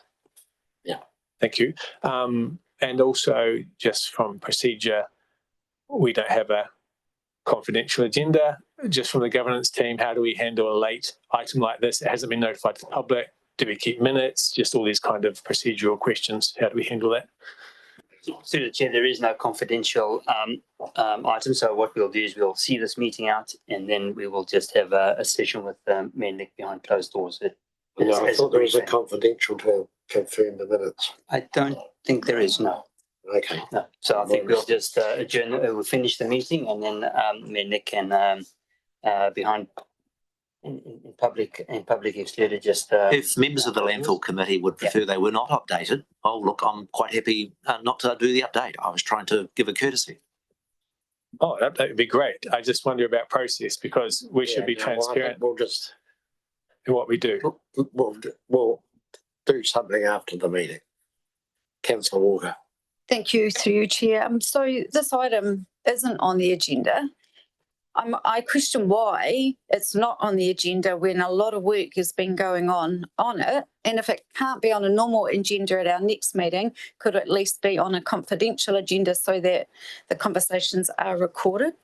Yeah. Thank you. And also, just from procedure, we don't have a confidential agenda. Just from the governance team, how do we handle a late item like this? It hasn't been notified to the public. Do we keep minutes? Just all these kind of procedural questions. How do we handle that? Through the chair, there is no confidential item. So what we'll do is we'll see this meeting out, and then we will just have a session with Mayor Nick behind closed doors. No, I thought there was a confidential to confirm the minutes. I don't think there is, no. Okay. No. So I think we'll just adjourn. We'll finish the meeting, and then Mayor Nick can behind in public excluded just. If members of the Landfill Committee would prefer they were not updated, oh look, I'm quite happy not to do the update. I was trying to give a courtesy. Oh, that would be great. I just wonder about process, because we should be transparent. We'll just in what we do. We'll do something after the meeting. Councillor Walker. Thank you, through you, Chair. So this item isn't on the agenda. I question why it's not on the agenda when a lot of work has been going on it. And if it can't be on a normal agenda at our next meeting, could it at least be on a confidential agenda so that the conversations are recorded?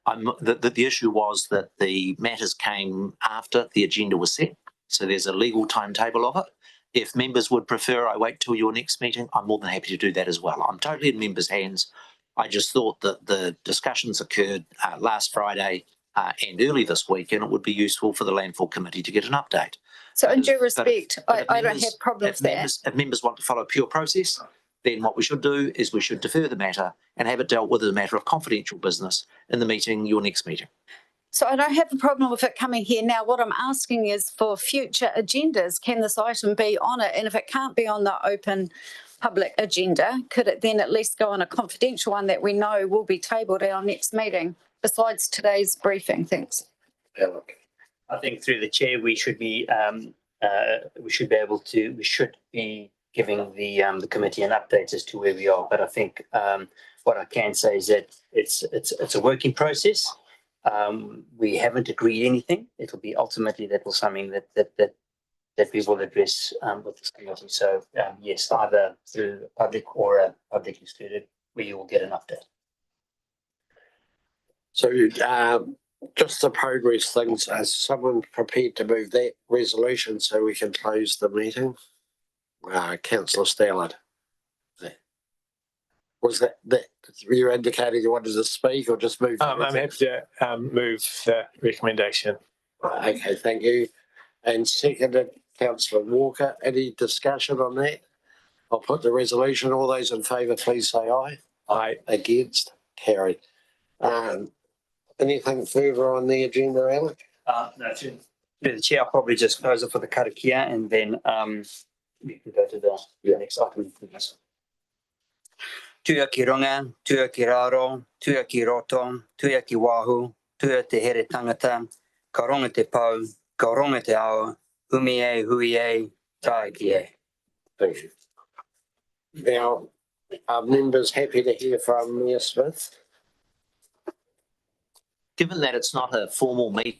The issue was that the matters came after the agenda was set. So there's a legal timetable of it. If members would prefer I wait till your next meeting, I'm more than happy to do that as well. I'm totally in members' hands. I just thought that the discussions occurred last Friday and early this week, and it would be useful for the Landfill Committee to get an update. So in due But if- respect, but if I don't members- have problem with that. If members want to follow pure process, then what we should do is we should defer the matter and have it dealt with as a matter of confidential business in the meeting, your next meeting. So I don't have a problem with it coming here now. What I'm asking is for future agendas, can this item be on it? And if it can't be on the open public agenda, could it then at least go on a confidential one that we know will be tabled at our next meeting, besides today's briefing? Thanks. I think through the chair, we should be giving the committee an update as to where we are. But I think what I can say is that it's a working process. We haven't agreed anything. It'll be ultimately that will something that we will address with this committee. So yes, either through public or a public excluded, we will get an update. So just to progress things, is someone prepared to move that resolution so we can close the meeting? Councillor Stallard. Was that you indicated you wanted to speak or just move? I'm happy to move the recommendation. Okay, thank you. And seconded, Councillor Walker. Any discussion on that? I'll put the resolution. All those in favour, please say aye. Aye. Against? Carried. Anything further on the agenda, Alec? No, through the chair, I'll probably just close it for the karakia and then we can go to the next item. Tuia ki runga, tuia ki raro, tuia ki roto, tuia ki wahu, tuia te here tangata, ka ronga te pau, ka ronga te ao, umi e, hui e, tae ki e. Thank you. Now, are members happy to hear from Mayor Smith? Given that it's not a formal meeting,